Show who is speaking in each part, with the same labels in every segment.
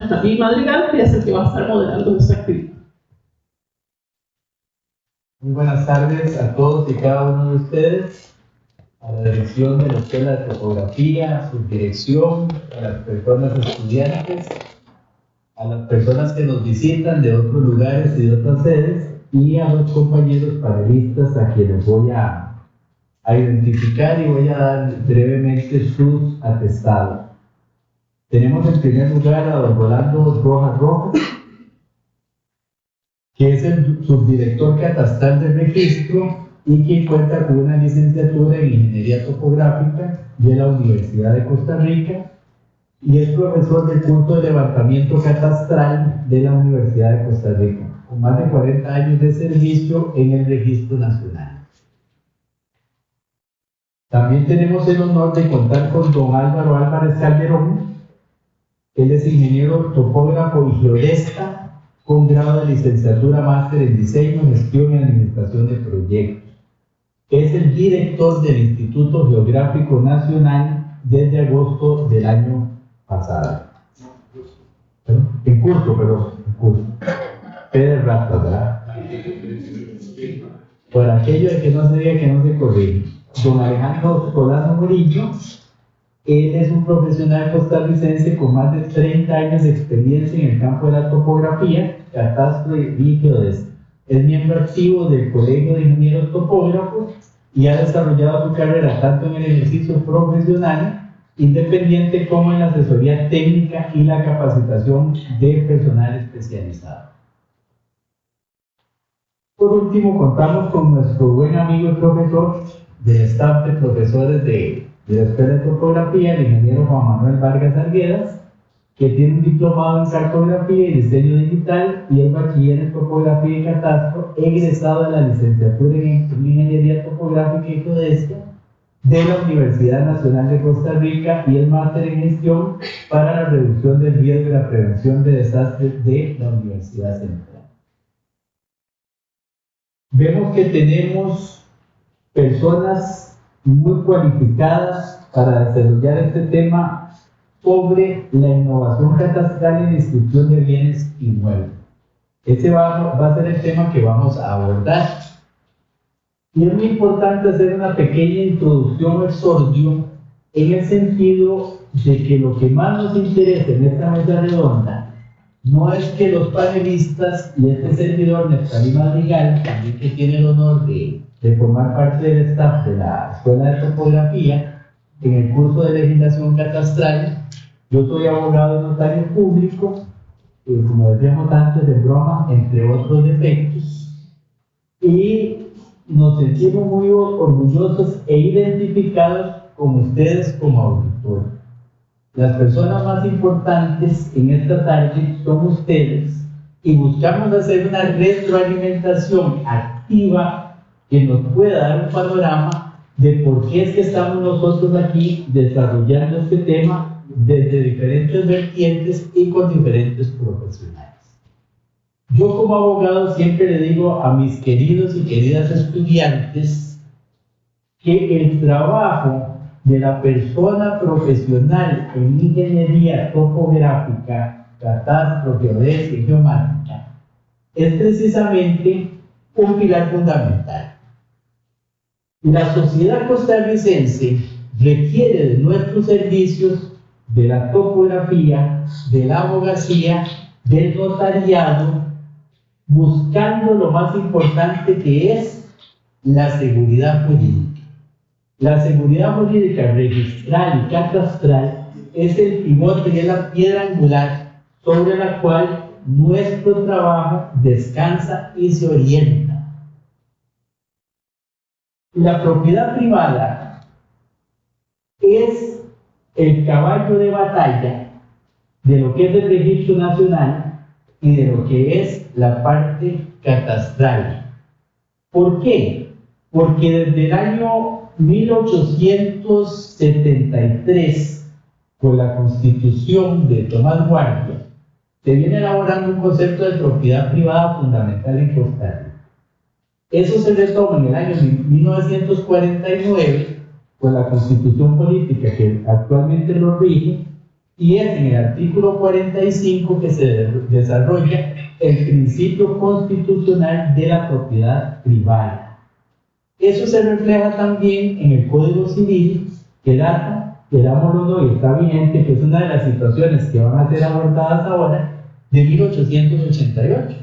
Speaker 1: David Madrigal, que es el que va a estar moderando esta actividad.
Speaker 2: Muy buenas tardes a todos y cada uno de ustedes, a la dirección de la Escuela de Topografía, a su dirección, a las personas estudiantes, a las personas que nos visitan de otros lugares y de otras sedes, y a los compañeros panelistas a quienes voy a identificar y voy a dar brevemente sus atestados. Tenemos en primer lugar a don Rolando Rojas Rojas, que es el subdirector catastral del registro y que cuenta con una licenciatura en Ingeniería Topográfica de la Universidad de Costa Rica y es profesor del curso de levantamiento catastral de la Universidad de Costa Rica, con más de 40 años de servicio en el Registro Nacional. También tenemos el honor de contar con don Álvaro Álvarez Calderón. Él es ingeniero topógrafo y geodesta con grado de licenciatura máster en diseño, gestión y administración de proyectos. Es el director del Instituto Geográfico Nacional desde agosto del año pasado. En curso. Pedro Ratas, ¿verdad? Por aquello de que no se diga que no se corrige. Don Alejandro Solano Murillo, él es un profesional costarricense con más de 30 años de experiencia en el campo de la topografía, catastro y geodesía. Es miembro activo del Colegio de Ingenieros Topógrafos y ha desarrollado su carrera tanto en el ejercicio profesional independiente como en la asesoría técnica y la capacitación de personal especializado. Por último, contamos con nuestro buen amigo y profesor del staff de profesores de la Escuela de Topografía, el ingeniero Juan Manuel Vargas Arguedas, que tiene un diplomado en cartografía y diseño digital y el bachiller en topografía y catastro, egresado de la licenciatura en Ingeniería Topográfica y Geodesia de la Universidad Nacional de Costa Rica y el máster en gestión para la reducción del riesgo y la prevención de desastres de la Universidad Central. Vemos que tenemos personas muy cualificadas para desarrollar este tema sobre la innovación catastral y la inscripción de bienes inmuebles. Ese va a ser el tema que vamos a abordar. Y es muy importante hacer una pequeña introducción o exordio en el sentido de que lo que más nos interesa en esta mesa redonda no es que los panelistas y este servidor, Neftalí Madrigal, también que tiene el honor de formar parte del staff de la Escuela de Topografía en el curso de legislación catastral. Yo soy abogado y notario público, como decíamos antes de broma, entre otros defectos, y nos sentimos muy orgullosos e identificados con ustedes como auditores. Las personas más importantes en esta tarde son ustedes y buscamos hacer una retroalimentación activa que nos pueda dar un panorama de por qué es que estamos nosotros aquí desarrollando este tema desde diferentes vertientes y con diferentes profesionales. Yo como abogado siempre le digo a mis queridos y queridas estudiantes que el trabajo de la persona profesional en ingeniería topográfica, catastro, geodesia y geomática es precisamente un pilar fundamental. La sociedad costarricense requiere de nuestros servicios de la topografía, de la abogacía, del notariado, buscando lo más importante que es la seguridad jurídica. La seguridad jurídica registral y catastral es el pivote y es la piedra angular sobre la cual nuestro trabajo descansa y se orienta. La propiedad privada es el caballo de batalla de lo que es el registro nacional y de lo que es la parte catastral. ¿Por qué? Porque desde el año 1873, con la Constitución de Tomás Guardia, se viene elaborando un concepto de propiedad privada fundamental en Costa Rica. Eso se retoma en el año 1949 con la Constitución política que actualmente lo rige y es en el artículo 45 que se desarrolla el principio constitucional de la propiedad privada. Eso se refleja también en el Código Civil, que data, querámoslo o no, y está vigente, que es una de las situaciones que van a ser abordadas ahora, de 1888.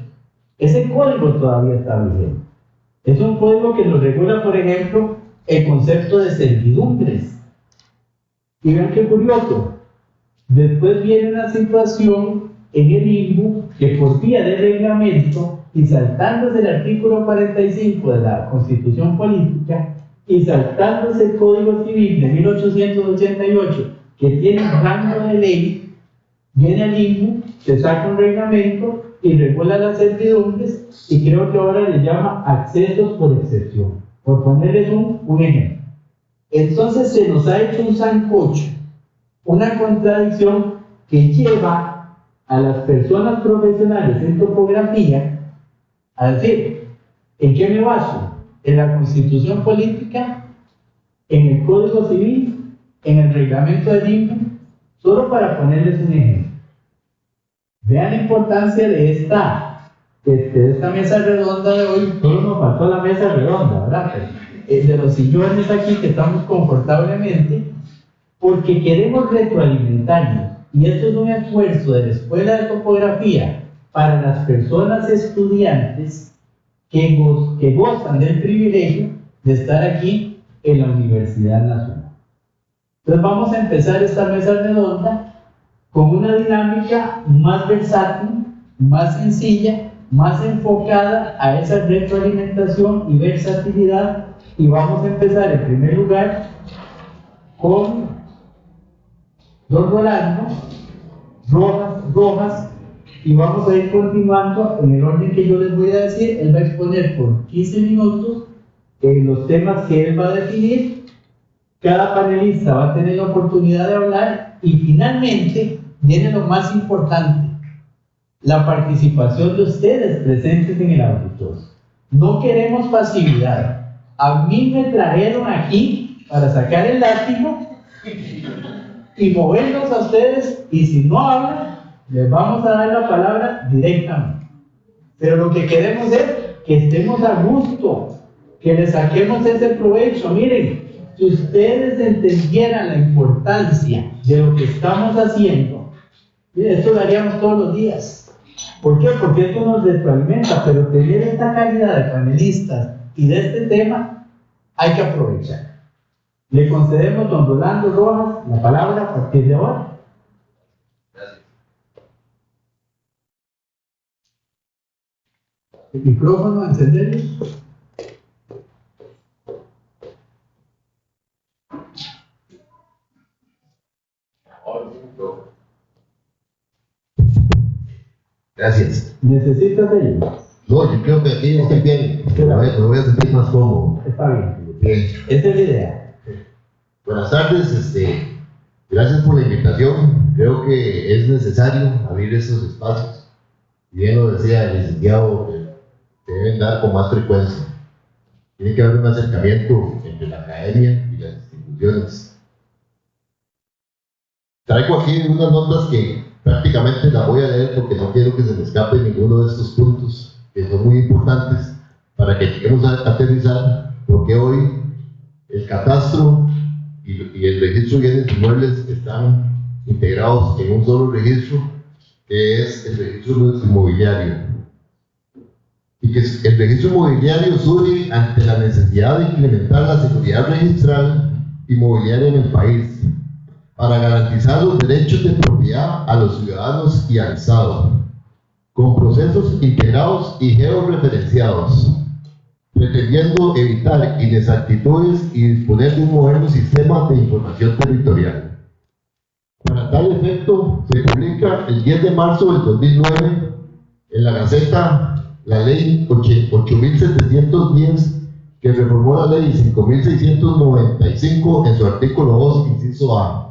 Speaker 2: Ese código todavía está vigente. Es un código que nos regula, por ejemplo, el concepto de servidumbres. Y vean qué curioso. Después viene una situación en el INBU que por vía de reglamento y saltándose el artículo 45 de la Constitución Política y saltándose el Código Civil de 1888 que tiene un rango de ley, viene al INBU, se saca un reglamento y regula las servidumbres y creo que ahora le llama accesos por excepción, por ponerles un ejemplo. Entonces se nos ha hecho un sancocho, una contradicción que lleva a las personas profesionales en topografía a decir, ¿en qué me baso? ¿En la Constitución Política? ¿En el Código Civil? ¿En el reglamento del INBU? Solo para ponerles un ejemplo. Vean la importancia de esta mesa redonda de hoy. Solo nos faltó la mesa redonda, ¿verdad? De los sillones aquí que estamos confortablemente, porque queremos retroalimentarnos. Y esto es un esfuerzo de la Escuela de Topografía para las personas estudiantes que gozan del privilegio de estar aquí en la Universidad Nacional. Entonces vamos a empezar esta mesa redonda con una dinámica más versátil, más sencilla, más enfocada a esa retroalimentación y versatilidad. Y vamos a empezar en primer lugar con don Rolando Rojas, y vamos a ir continuando en el orden que yo les voy a decir. Él va a exponer por 15 minutos los temas que él va a definir. Cada panelista va a tener la oportunidad de hablar y finalmente viene lo más importante, la participación de ustedes presentes en el auditorio. No queremos pasividad. A mí me trajeron aquí para sacar el látigo y moverlos a ustedes, y si no hablan, les vamos a dar la palabra directamente. Pero lo que queremos es que estemos a gusto, que le saquemos ese provecho. Miren, si ustedes entendieran la importancia de lo que estamos haciendo, miren, esto lo haríamos todos los días. ¿Por qué? Porque esto nos retroalimenta, pero tener esta calidad de panelistas y de este tema hay que aprovechar. Le concedemos a don Rolando Rojas la palabra a partir de ahora.
Speaker 3: Gracias.
Speaker 2: El micrófono, encenderlo.
Speaker 3: Gracias.
Speaker 2: ¿Necesitas ello?
Speaker 3: No, yo creo que aquí estoy bien. Me voy a sentir más cómodo.
Speaker 2: Está bien.
Speaker 3: Bien.
Speaker 2: Esa es la idea.
Speaker 3: Buenas tardes, gracias por la invitación. Creo que es necesario abrir estos espacios. Bien lo decía el licenciado, que deben dar con más frecuencia. Tiene que haber un acercamiento entre la academia y las instituciones. Traigo aquí unas notas que prácticamente las voy a leer porque no quiero que se me escape ninguno de estos puntos que son muy importantes para que lleguemos a aterrizar, porque hoy el catastro y el registro de bienes inmuebles están integrados en un solo registro, que es el registro inmobiliario. Y que el registro inmobiliario surge ante la necesidad de implementar la seguridad registral inmobiliaria en el país, para garantizar los derechos de propiedad a los ciudadanos y al Estado, con procesos integrados y georreferenciados, pretendiendo evitar inexactitudes y disponer de un moderno sistema de información territorial. Para tal efecto, se publica el 10 de marzo del 2009 en la Gaceta la Ley 8.710, que reformó la Ley 5.695 en su artículo 2, inciso A,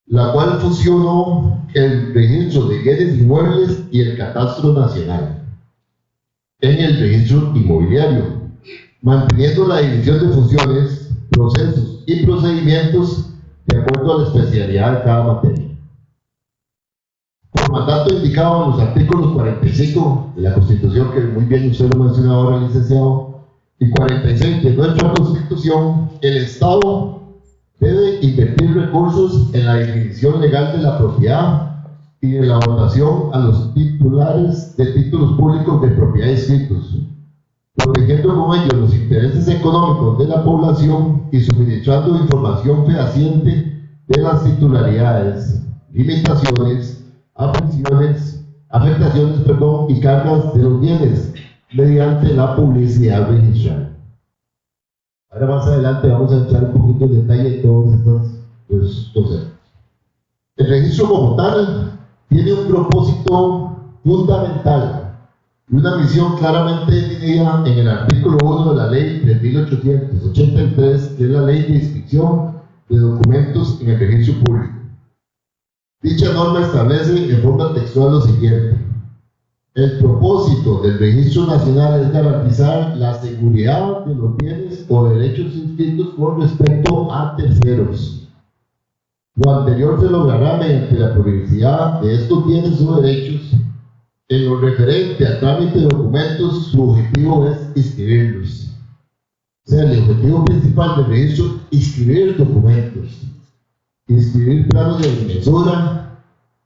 Speaker 3: la cual fusionó el registro de bienes inmuebles y el catastro nacional en el registro inmobiliario, manteniendo la división de funciones, procesos y procedimientos de acuerdo a la especialidad de cada materia. Por mandato indicado en los artículos 45 de la Constitución, que muy bien usted lo mencionó ahora, licenciado, y 46 de nuestra Constitución, el Estado debe invertir recursos en la definición legal de la propiedad y en la dotación a los titulares de títulos públicos de propiedad inscritos, protegiendo con ello los intereses económicos de la población y suministrando información fehaciente de las titularidades, limitaciones, afectaciones y cargas de los bienes mediante la publicidad registral. Ahora más adelante vamos a entrar un poquito en detalle de todos estos conceptos. El registro como tal tiene un propósito fundamental y una misión claramente definida en el artículo 1 de la ley de 1883, que es la ley de inscripción de documentos en el registro público. Dicha norma establece en forma textual lo siguiente: el propósito del registro nacional es garantizar la seguridad de los bienes o derechos inscritos con respecto a terceros. Lo anterior se logrará mediante la publicidad de estos bienes o derechos. En lo referente al trámite de documentos, su objetivo es inscribirlos. O sea, el objetivo principal del registro es inscribir documentos, inscribir planos de agrimensura,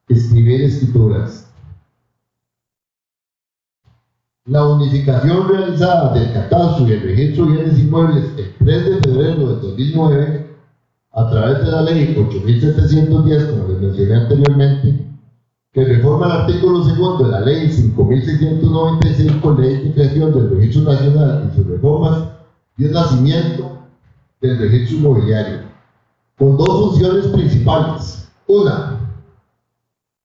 Speaker 3: inscribir escrituras. La unificación realizada del catastro y el registro de bienes inmuebles el 3 de febrero de 2009 a través de la ley 8710, como les mencioné anteriormente, que reforma el artículo 2 de la ley 5695, ley de creación del registro nacional y sus reformas, dio nacimiento del registro inmobiliario, con dos funciones principales. Una,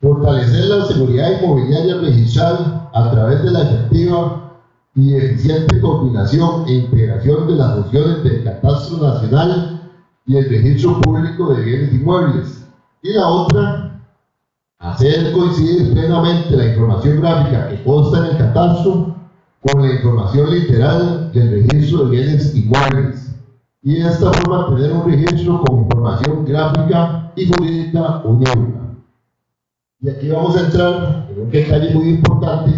Speaker 3: fortalecer la seguridad inmobiliaria registral a través de la efectiva y eficiente coordinación e integración de las funciones del catastro nacional y el registro público de bienes inmuebles. Y la otra, hacer coincidir plenamente la información gráfica que consta en el catastro con la información literal del registro de bienes inmuebles, y de esta forma tener un registro con información gráfica y jurídica unida. Y aquí vamos a entrar en un detalle muy importante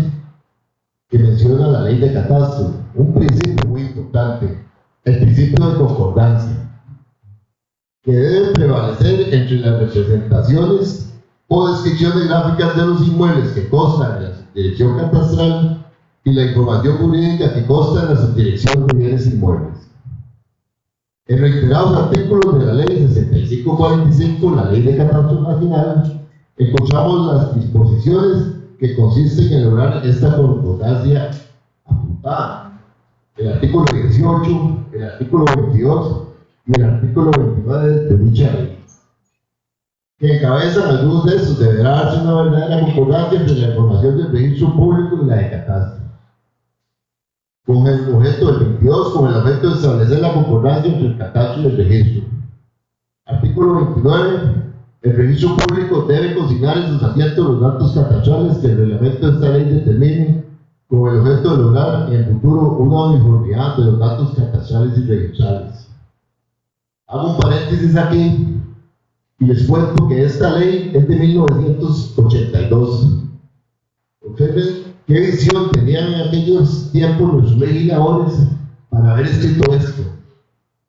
Speaker 3: que menciona la ley de catastro, un principio muy importante, el principio de concordancia, que debe prevalecer entre las representaciones o descripciones gráficas de los inmuebles que constan en la subdirección catastral y la información jurídica que consta en la subdirección de bienes inmuebles. En reiterados artículos de la ley 6545, la ley de catastro nacional, encontramos las disposiciones que consisten en lograr esta concordancia apuntada. El artículo 18, el artículo 22 y el artículo 29 de dicha ley, que encabezan algunos de estos. Deberá darse una verdadera concordancia entre la información del registro público y la de catastro, con el objeto del 22, con el objeto de establecer la concordancia entre el catastro y el registro. Artículo 29. El registro público debe consignar en sus asientos los datos catastrales que el reglamento de esta ley determine, con el objeto de lograr en el futuro una uniformidad de los datos catastrales y registrales. Hago un paréntesis aquí y les cuento que esta ley es de 1982. Observen qué visión tenían en aquellos tiempos los legisladores para haber escrito esto.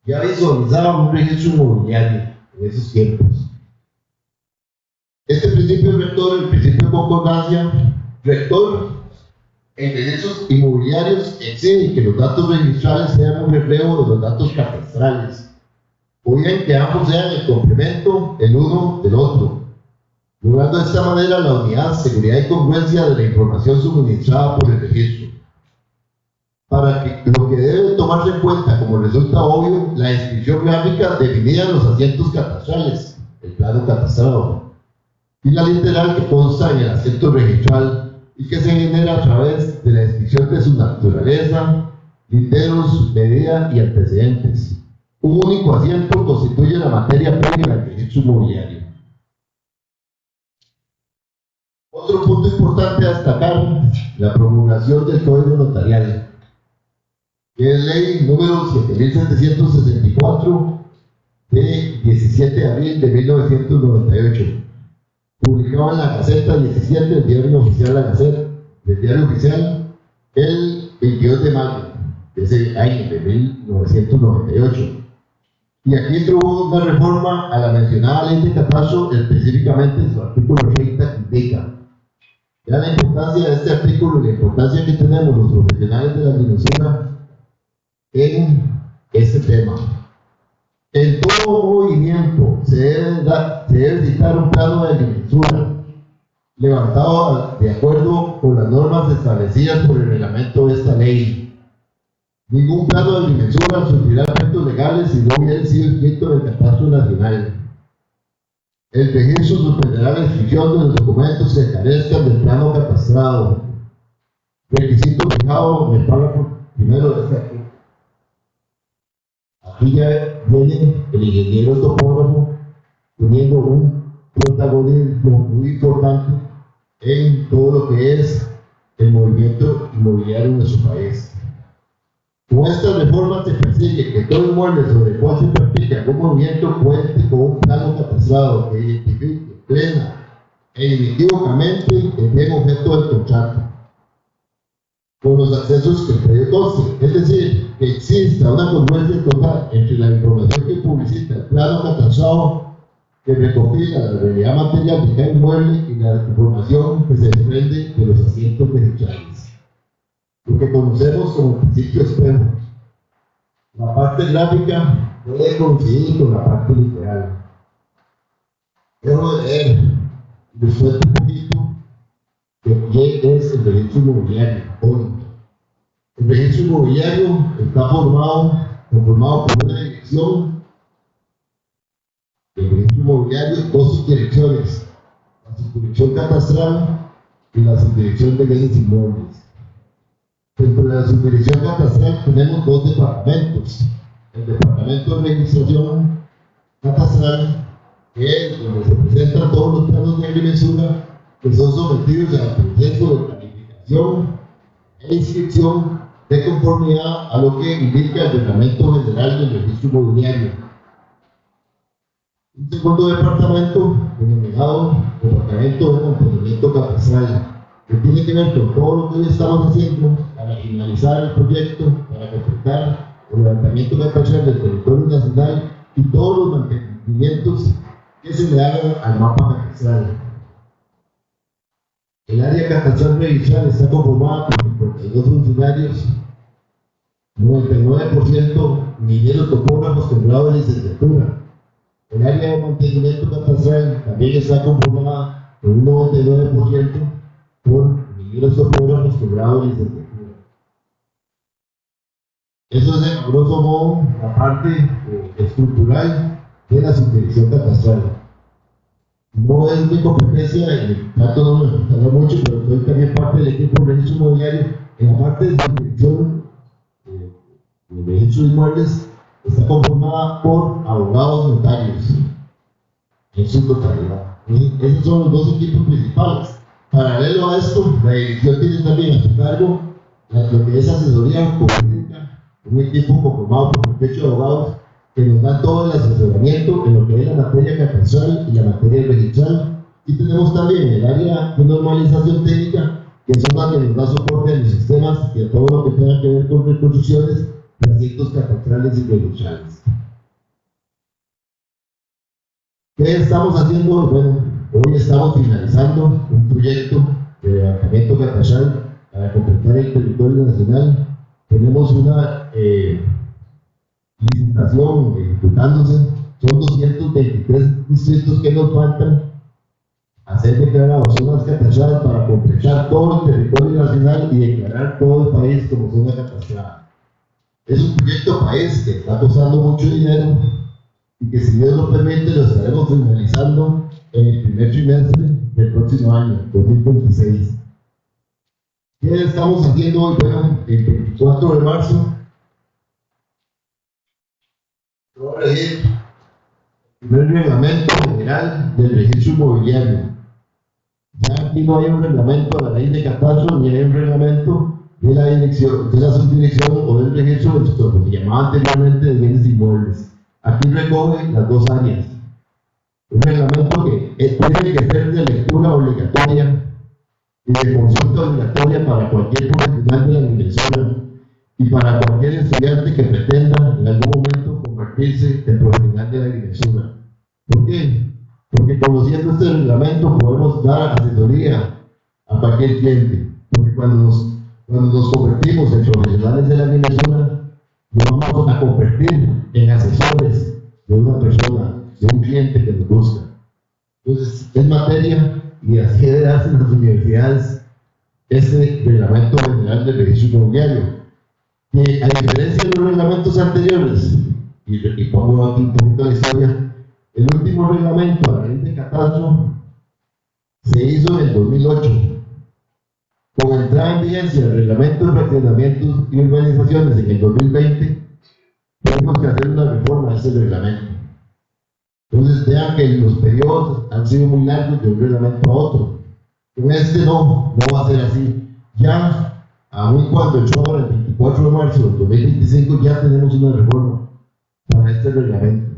Speaker 3: Ya visualizaban un registro inmobiliario en esos tiempos. Este principio rector, el principio de concordancia rector en registros inmobiliarios, exige que los datos registrales sean un reflejo de los datos catastrales, o bien que ambos sean el complemento el uno del otro, logrando de esta manera la unidad, seguridad y congruencia de la información suministrada por el registro. Para que lo que debe tomarse en cuenta, como resulta obvio, la descripción gráfica definida en los asientos catastrales, el plano catastrado, y la literal que consta en el asiento registral y que se genera a través de la descripción de su naturaleza, literos, medida y antecedentes. Un único asiento constituye la materia prima del registro inmobiliario. Otro punto importante a destacar, la promulgación del Código Notarial, que es ley número 7764 de 17 de abril de 1998. Publicado en la Gaceta 17, el diario oficial La Gaceta, el diario oficial, el 22 de mayo de ese año, de 1998. Y aquí introdujo una reforma a la mencionada ley de catastro, específicamente en su artículo 30, que indica ya la importancia de este artículo y la importancia que tenemos los profesionales de la agrimensura en este tema. En todo movimiento se debe citar un plano de agrimensura levantado de acuerdo con las normas establecidas por el reglamento de esta ley. Ningún plano de agrimensura sufrirá efectos legales si no hubiera sido inscrito en el catastro nacional. El registro suspenderá la inscripción de los documentos que carezcan del plano catastrado. Requisito fijado en el párrafo primero de este artículo. Aquí ya viene el ingeniero topógrafo teniendo un protagonismo muy importante en todo lo que es el movimiento inmobiliario en nuestro país. Con estas reformas se persigue que todo inmueble sobre el cual se practique algún movimiento cuente con un plano catastrado que identifique plena e inequívocamente el bien objeto del contrato, con los accesos que el predio conste, es decir, que exista una congruencia total entre la información que publicita el plano catastrado que recopila la realidad material de cada inmueble y la información que se desprende de los asientos registrales, lo que conocemos como principio espejo. La parte gráfica puede coincidir con la parte literal. Debo de leer después un poquito de qué es el registro inmobiliario hoy. El registro inmobiliario está conformado por una dirección. El registro inmobiliario, dos subdirecciones: la subdirección catastral y la subdirección de bienes inmuebles. Dentro de la subdirección catastral tenemos dos departamentos: el departamento de registración catastral, que es donde se presentan todos los planos de agrimensura que son sometidos al proceso de planificación e inscripción de conformidad a lo que indica el Reglamento General del Registro Inmobiliario. Un segundo departamento, denominado Departamento de Mantenimiento Catastral, que tiene que ver con todo lo que hoy estamos haciendo para finalizar el proyecto, para completar el levantamiento catastral del territorio nacional y todos los mantenimientos que se le hagan al mapa catastral. El área catastral registral está conformada por 52 funcionarios, 99% ingenieros topógrafos con grado de licenciatura. El área de mantenimiento catastral también está conformada por un 99% por ingenieros topógrafos con grado de licenciatura. Eso es, en grosso modo, la parte estructural de la subdirección catastral. No es mi competencia, el trato no me gustaría mucho, pero soy también parte del equipo de registro inmobiliario. En la parte de subdirección de registro de inmuebles está conformada por abogados notarios en su totalidad. Esos son los dos equipos principales. Paralelo a esto, la dirección tiene también a su cargo lo que es asesoría jurídica, un equipo conformado por un techo de abogados que nos dan todo el asesoramiento en lo que es la materia catastral y la materia registral. Y tenemos también el área de normalización técnica, que son las que nos da soporte a los sistemas y a todo lo que tenga que ver con reconstrucciones, recintos catastrales y registrales. ¿Qué estamos haciendo? Bueno, hoy estamos finalizando un proyecto de levantamiento catastral para completar el territorio nacional. Tenemos una licitación ejecutándose, son 223 distritos que nos faltan hacer declarados zonas catastrales para completar todo el territorio nacional y declarar todo el país como zona catastrada. Es un proyecto país que está costando mucho dinero y que, si Dios lo permite, lo estaremos finalizando en el primer trimestre del próximo año, 2026. ¿Qué estamos haciendo hoy? Bueno, el 24 de marzo voy a elegir el primer reglamento general del registro inmobiliario. Ya aquí no hay un reglamento de la ley de catastro ni hay un reglamento de la subdirección o del registro, de lo que se llamaba anteriormente de bienes inmuebles. aquí recoge las dos áreas. Un reglamento que tiene que ser de lectura obligatoria y de consulta obligatoria para cualquier profesional de la agrimensura y para cualquier estudiante que pretenda en algún momento convertirse en profesional de la agrimensura. ¿Por qué? Porque conociendo este reglamento podemos dar asesoría a cualquier cliente. Porque cuando nos convertimos en profesionales de la agrimensura, nos vamos a convertir en asesores de una persona, de un cliente que nos busca. Entonces, es materia y así debe darse en las universidades este reglamento general de registro inmobiliario, que a diferencia de los reglamentos anteriores, y pongo aquí un poquito la historia, el último reglamento a la ley de catastro se hizo en el 2008. Con entrada en vigencia del reglamento de fraccionamientos y urbanizaciones en el 2020, tenemos que hacer una reforma a ese reglamento. Entonces vean que los periodos han sido muy largos de un reglamento a otro. Con este no va a ser así. Ya, aun cuando echó ahora el 24 de marzo del 2025, ya tenemos una reforma para este reglamento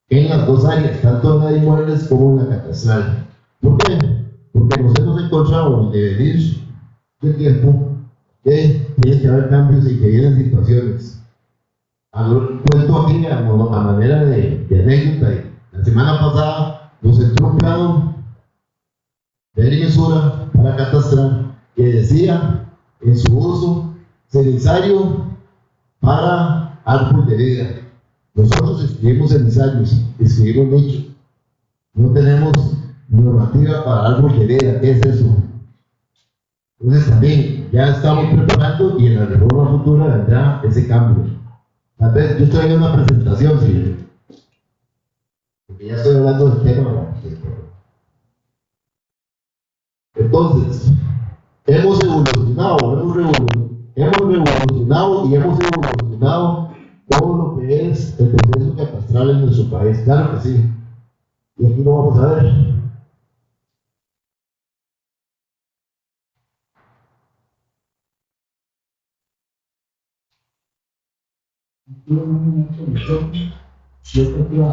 Speaker 3: en las dos áreas, tanto en la de inmuebles como en la catastral. ¿Por qué? Porque nos hemos encontrado en el devenir del tiempo que tiene que haber cambios y que vienen situaciones. Cuento aquí a manera de anécdota. La semana pasada nos entró un plano de agrimensura para catastral que decía en su uso cenizario para árbol de vida. Nosotros escribimos cenizarios, escribimos nichos. No tenemos normativa para árbol de vida. ¿Qué es eso? Entonces también ya estamos preparando y en la reforma futura vendrá ese cambio. Tal vez yo traigo una presentación, sí, porque ya estoy hablando del tema. Entonces, hemos evolucionado y hemos evolucionado todo lo que es el proceso catastral en nuestro país. Claro que sí. Y aquí lo vamos a ver.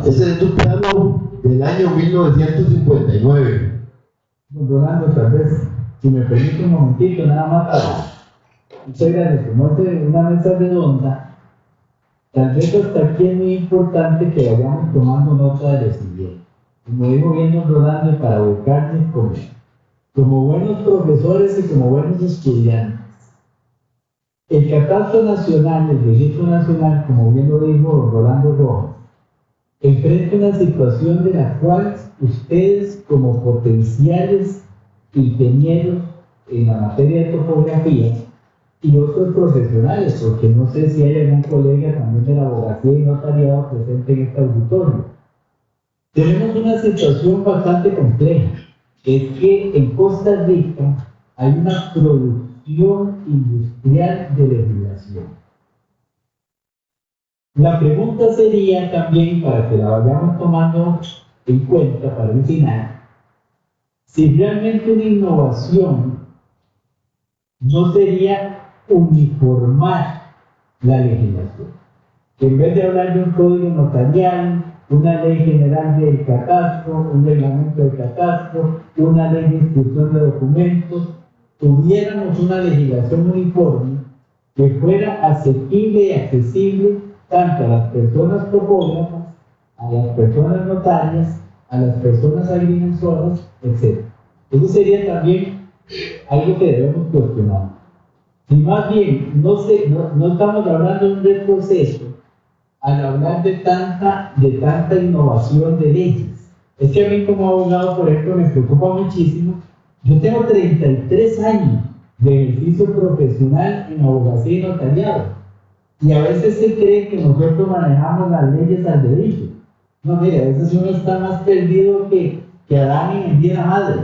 Speaker 3: Ese es un plano del año 1959.
Speaker 2: Rolando, tal vez, si me permite un momentito, nada más para. Muchas gracias. Como es una mesa redonda, tal vez hasta aquí es muy importante que vayamos tomando nota de lo siguiente. Como digo bien, don Rolando, para ubicarnos como buenos profesores y como buenos estudiantes. El catastro nacional, el registro nacional, como bien lo dijo don Rolando Rojas, enfrenta una situación de la cual ustedes, como potenciales ingenieros en la materia de topografía y otros profesionales, porque no sé si hay algún colega también de la abogacía y notariado presente en este auditorio, tenemos una situación bastante compleja. Es que en Costa Rica hay una producción industrial de legislación. La pregunta sería también, para que la vayamos tomando en cuenta para el final, si realmente una innovación no sería uniformar la legislación. Que en vez de hablar de un código notarial, una ley general del catastro, un reglamento del catastro, una ley de instrucción de documentos, tuviéramos una legislación uniforme que fuera asequible y accesible tanto a las personas topógrafas, a las personas notarias, a las personas agrimensoras, etc. Eso sería también algo que debemos cuestionar. Si más bien no estamos hablando de un retroceso al hablar de tanta innovación de leyes. Es que a mí como abogado, por ejemplo, me preocupa muchísimo. Yo tengo 33 años de ejercicio profesional en abogacía y notariado. Y a veces se cree que nosotros manejamos las leyes al derecho. No, mire, a veces uno está más perdido que Adán en el día de la madre.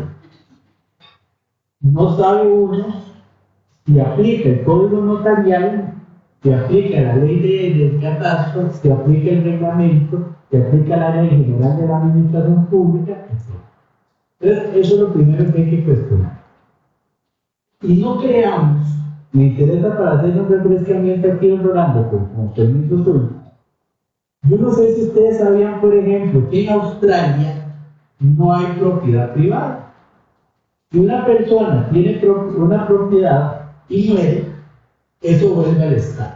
Speaker 2: No sabe uno si aplica el código notarial, si aplica la ley del catastro, si aplica el reglamento, si aplica la ley general de la administración pública, etc. Entonces, eso es lo primero que hay que cuestionar. Y no creamos, me interesa para hacer un refrescamiento aquí en Rolando, con permiso suyo, Yo no sé si ustedes sabían, por ejemplo, que en Australia no hay propiedad privada. Si una persona tiene una propiedad y muere, eso vuelve al Estado.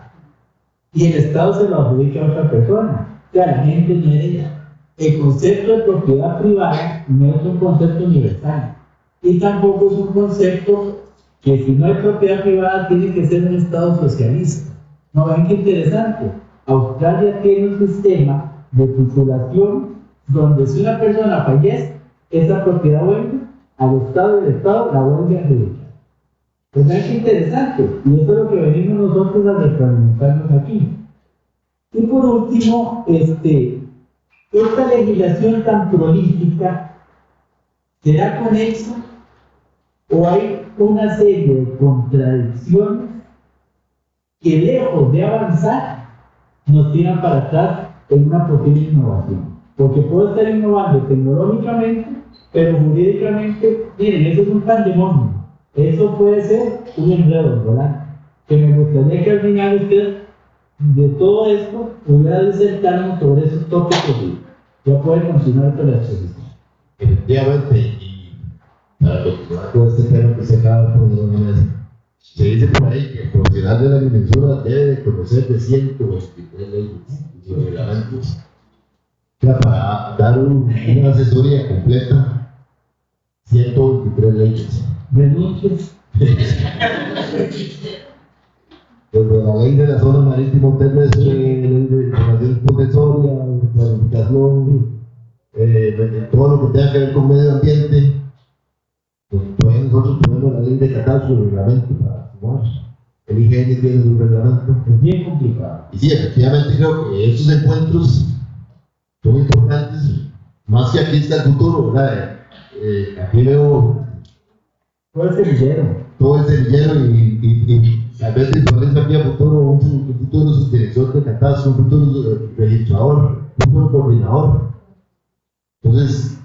Speaker 2: Y el Estado se lo adjudica a otra persona. O sea, la gente no hereda. El concepto de propiedad privada no es un concepto universal. Y tampoco es un concepto que si no hay propiedad privada tiene que ser un Estado socialista. ¿No ven qué interesante? Australia tiene un sistema de titulación donde si una persona fallece, esa propiedad vuelve al Estado y el Estado la vuelve a adjudicar. Pues vean qué interesante. Y eso es lo que venimos nosotros a reglamentarnos aquí. Y por último, esta legislación tan prolífica, ¿será conexa o hay una serie de contradicciones que lejos de avanzar nos tiran para atrás en una posible innovación? Porque puedo estar innovando tecnológicamente, pero jurídicamente, miren, eso es un pandemonio. Eso puede ser un enredo, ¿verdad? Que me gustaría que al final usted, de todo esto, pudiera disertarnos sobre esos tópicos y ya puede continuar con la exposición.
Speaker 3: Efectivamente, y para continuar con este tema que se acaba de poner en la mesa, se dice por ahí que el profesional de la agrimensura debe de conocer de 123 leyes y reglamentos. O sea, para dar una asesoría completa, 123 leyes.
Speaker 2: Denuncias.
Speaker 3: Desde la ley de la zona marítimo terrestre, ley de información posesoria, planificación, todo lo que tenga que ver con medio ambiente, pues todavía nosotros tenemos la ley de catastro, el reglamento para sumar. El IGN tiene su reglamento.
Speaker 2: Es bien complicado.
Speaker 3: Y sí, efectivamente creo que esos encuentros son importantes, más que aquí está el futuro, ¿verdad? Aquí veo
Speaker 2: Todo es semillero.
Speaker 3: todo el semillero y tal vez visualiza aquí a futuro un futuro subdirector de catastro, un futuro registrador, un futuro coordinador. Entonces,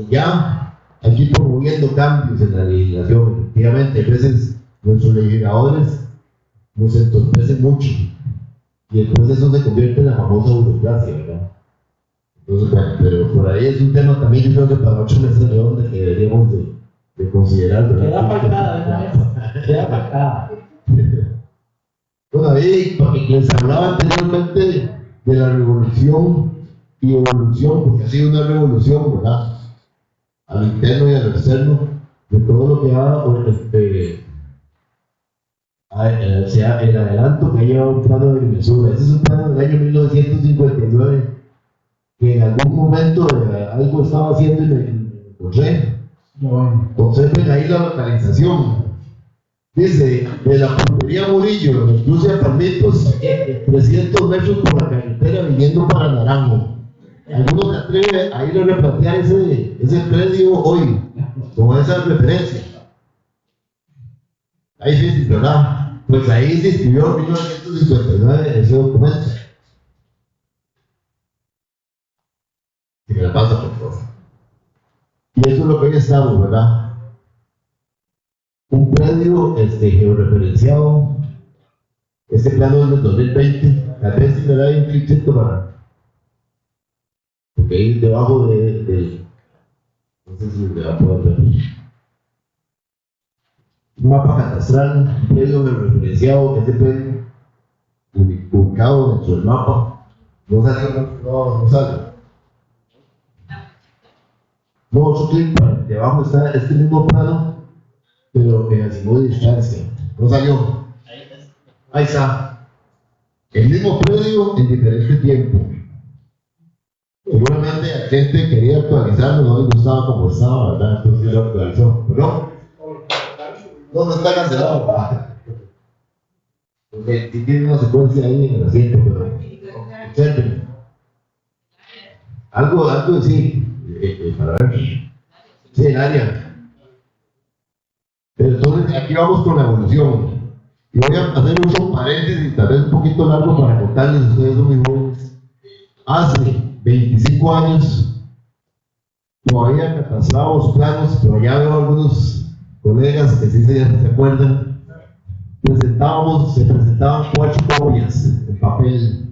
Speaker 3: ya hay que ir promoviendo cambios en la legislación. Efectivamente, a veces nuestros legisladores nos entorpecen mucho y después eso se convierte en la famosa burocracia, ¿verdad? Entonces, bueno, pero por ahí es un tema también, yo creo que para 8 meses redondas que deberíamos de considerar, ¿verdad?
Speaker 2: Queda aparcada de una vez. Queda aparcada.
Speaker 3: Bueno, ahí les hablaba anteriormente de la revolución y evolución, porque ha sido una revolución, ¿verdad? Al interno y al externo, de todo lo que sea el adelanto que ha llevado un plano de agrimensura. Ese es un plano del año 1959, que en algún momento algo estaba haciendo y me encontré.
Speaker 2: Bueno.
Speaker 3: Observen ahí la localización. Dice, de la pulpería Murillo, en el cruce a Palmitos, 300 metros por la carretera viniendo para Naranjo. ¿Alguno se atreve a ir a replantear ese predio hoy, con esa referencia? Ahí sí, ¿verdad? Pues ahí se inscribió en 1959 ese documento. Si me la pasa, por favor. Y eso es lo que hoy estamos, ¿verdad? Un predio georreferenciado. Este plano es del 2020. Tal vez si me da un clichito para. Porque ahí debajo de. No sé si me va a poder ver. Un mapa catastral, un predio georreferenciado. Este predio ubicado dentro del mapa. No salió, no sale. No, otro clic, debajo está este mismo plano, pero en azimut de distancia. No salió. Ahí está. El mismo predio en diferente tiempo. Seguramente la gente quería actualizarlo, no le gustaba como estaba, ¿verdad? Entonces lo actualizó. ¿Pero no? No está cancelado, ¿verdad? Porque si tiene una secuencia ahí en el asiento, pero. Observen. Algo sí. Para ver. Sí, el área. Pero entonces aquí vamos con la evolución. Y voy a hacer un paréntesis, tal vez un poquito largo para contarles, ustedes son muy jóvenes. Hace 25 años todavía catastrábamos planos, pero ya veo algunos colegas que sí se acuerdan. Se presentaban 4 copias en papel.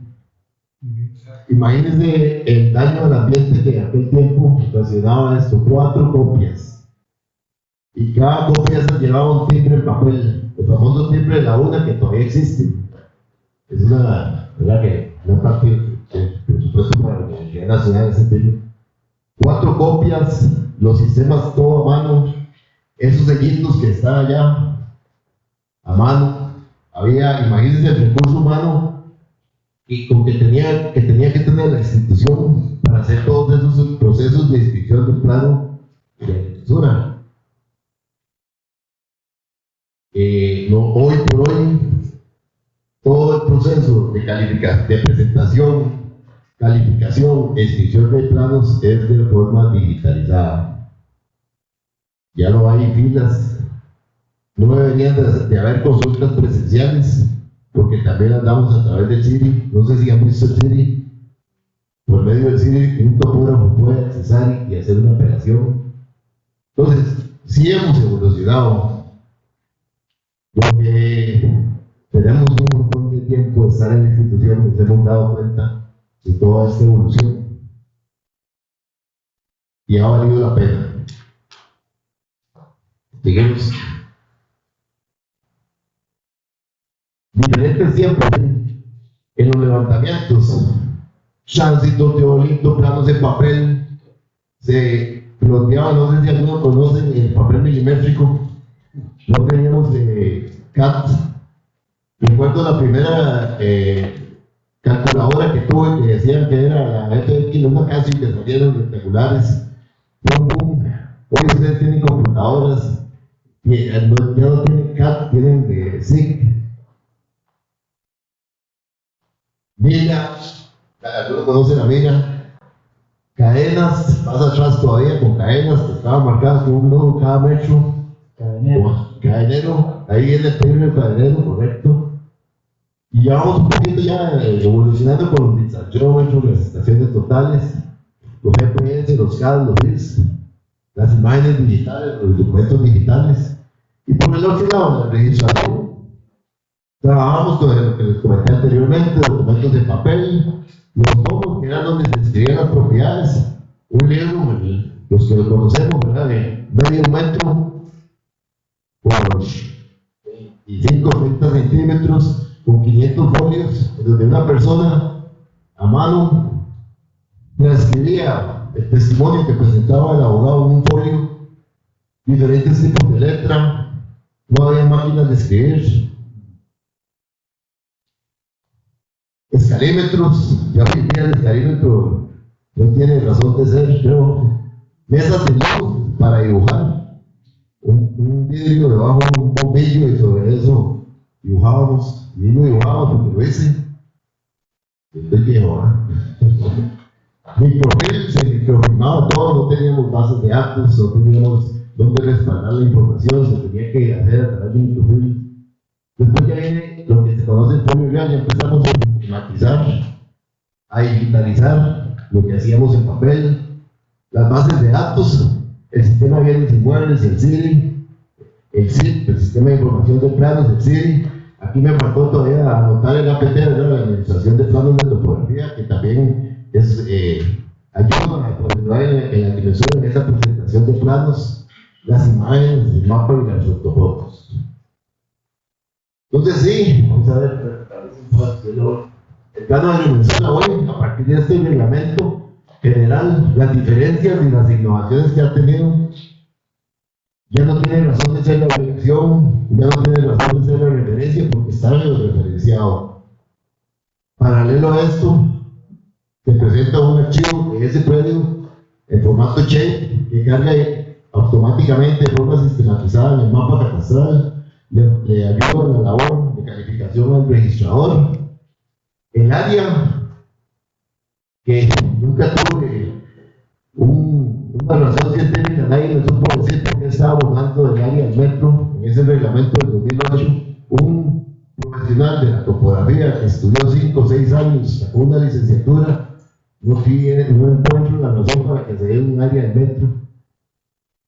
Speaker 3: imagínense el daño al ambiente que en aquel tiempo ocasionaba esto: 4 copias. Y cada copia se llevaba un timbre en papel, el famoso timbre de la UNA, que todavía existe. Es una, ¿verdad?, que una parte del presupuesto para la Universidad Nacional de ese timbre. 4 copias, los sistemas todo a mano, esos sellitos que están allá a mano. Había, imagínense el recurso humano y con que tenía que tener la institución para hacer todos esos procesos de inscripción del plano de arquitectura. Hoy por hoy, todo el proceso de calificación, de presentación, calificación e inscripción de planos es de forma digitalizada. Ya no hay filas, no deberían de haber consultas presenciales, porque también andamos a través del CIRI. No sé si han visto el CIRI. Por medio del CIRI, un topógrafo puede accesar y hacer una operación. Entonces, sí hemos evolucionado, porque tenemos un montón de tiempo de estar en la institución y nos hemos dado cuenta de toda esta evolución. Y ha valido la pena. Seguimos. Diferentes tiempos en los levantamientos: tránsito, teolito, planos de papel. Se ploteaba, no sé si algunos conocen el papel milimétrico. No teníamos CAT. Recuerdo la primera calculadora que tuve, que decían que era la FX, una casi que salieron rectangulares. Hoy ustedes tienen computadoras que ya no tienen CAT, tienen SIG. Mira, algunos conocen la mira. Cadenas, más atrás todavía con cadenas que estaban marcadas con un nudo cada metro. Cadenero, ahí viene el término cadenero, correcto. Y ya vamos un poquito ya evolucionando con los distanciómetros, las estaciones totales, los GPS, los CAD, los RIS, las imágenes digitales, los documentos digitales. Y por el otro lado, la registración. Trabajamos con lo que les comenté anteriormente: documentos de papel, los tomos, que eran donde se escribían las propiedades. Un libro, los que lo conocemos, ¿verdad?, de medio metro por 25 o 30 centímetros, con 500 folios, donde una persona a mano transcribía el testimonio que presentaba el abogado en un folio, diferentes tipos de letra. No había máquinas de escribir. Escalímetros, ya hoy en día el escalímetro no tiene razón de ser, pero mesas de luz para dibujar. Un vidrio debajo de un bombillo, y sobre eso dibujábamos. Y no dibujábamos porque lo hice. Estoy viejo, Microfilm, se microfilmaba todo, no teníamos bases de datos, no teníamos dónde respaldar la información, se tenía que hacer a través de microfilm. Después ya viene lo que se conoce en folio real, ya empezamos a automatizar, a digitalizar lo que hacíamos en papel, las bases de datos, el sistema de bienes inmuebles, el CIRI, el sistema de información de planos, el CIRI. Aquí me faltó todavía anotar el APT, ¿verdad?, la administración de planos de topografía, que también es ayuda a continuar en la dimensión en esa presentación de planos, las imágenes, el mapa y las ortofotos. Entonces sí, vamos a ver el plano de dimensión hoy, a partir de este reglamento general, las diferencias y las innovaciones que ha tenido. Ya no tiene razón de ser la proyección, ya no tiene razón de ser la referencia, porque está referenciado. Paralelo a esto, se presenta un archivo de ese predio en formato shape que carga automáticamente de forma sistematizada en el mapa catastral, le ayuda a la labor de calificación al registrador. El área que nunca tuve una razón científica, nadie me supo decir por qué estábamos hablando del área del metro en ese reglamento del 2008. Un profesional de la topografía que estudió 5 o 6 años, sacó una licenciatura, no encuentro la razón para que se dé un área del metro.